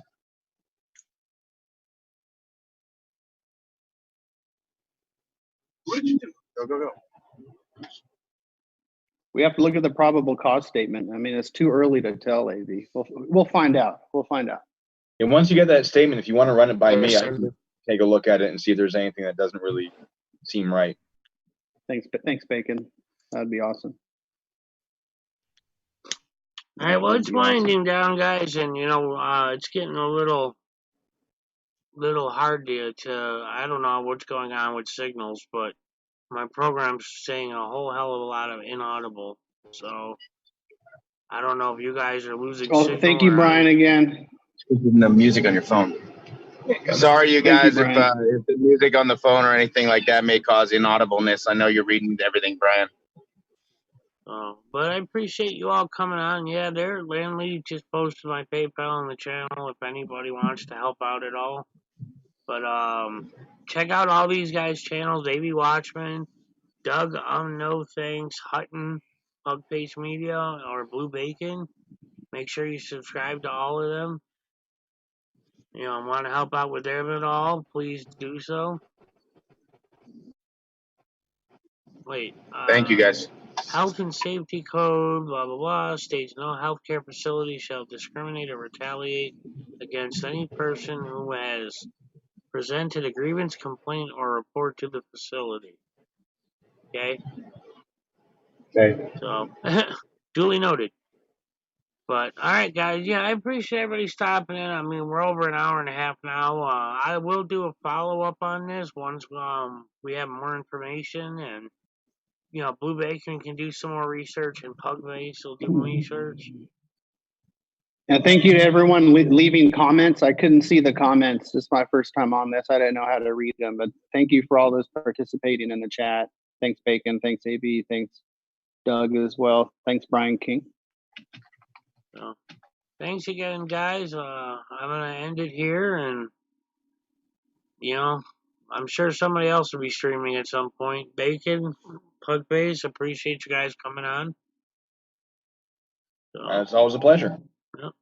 what did you do?
Go.
We have to look at the probable cause statement. I mean, it's too early to tell, AV. We'll find out. We'll find out.
And once you get that statement, if you want to run it by me, I can take a look at it and see if there's anything that doesn't really seem right.
Thanks, Bacon. That'd be awesome.
All right, well, it's winding down, guys, and it's getting a little hard to I don't know what's going on with signals, but my program's saying a whole hell of a lot of inaudible. So I don't know if you guys are losing signal.
Thank you, Brian, again.
The music on your phone. Sorry, you guys, if the music on the phone or anything like that may cause inaudibleness. I know you're reading everything, Brian.
But I appreciate you all coming on. Yeah, there, Landlady just posted my PayPal on the channel if anybody wants to help out at all. But check out all these guys' channels: AV Watchman, Doug, No Thanks, Hutton, PugFace Media, or Blue Bacon. Make sure you subscribe to all of them. Want to help out with them at all, please do so. Wait.
Thank you, guys.
Health and Safety Code, blah, blah, blah, states no healthcare facility shall discriminate or retaliate against any person who has presented a grievance, complaint, or report to the facility. Okay? So, duly noted. But, alright, guys, yeah, I appreciate everybody stopping in. I mean, we're over an hour and a half now. I will do a follow-up on this once we have more information, and Blue Bacon can do some more research, and PugFace will do research.
And thank you to everyone leaving comments. I couldn't see the comments. This is my first time on this. I didn't know how to read them, but thank you for all those participating in the chat. Thanks, Bacon. Thanks, AB. Thanks, Doug, as well. Thanks, Brian King.
So, thanks again, guys. I'm going to end it here, and, I'm sure somebody else will be streaming at some point. Bacon, PugFace, appreciate you guys coming on. So,
It's always a pleasure.
Yep.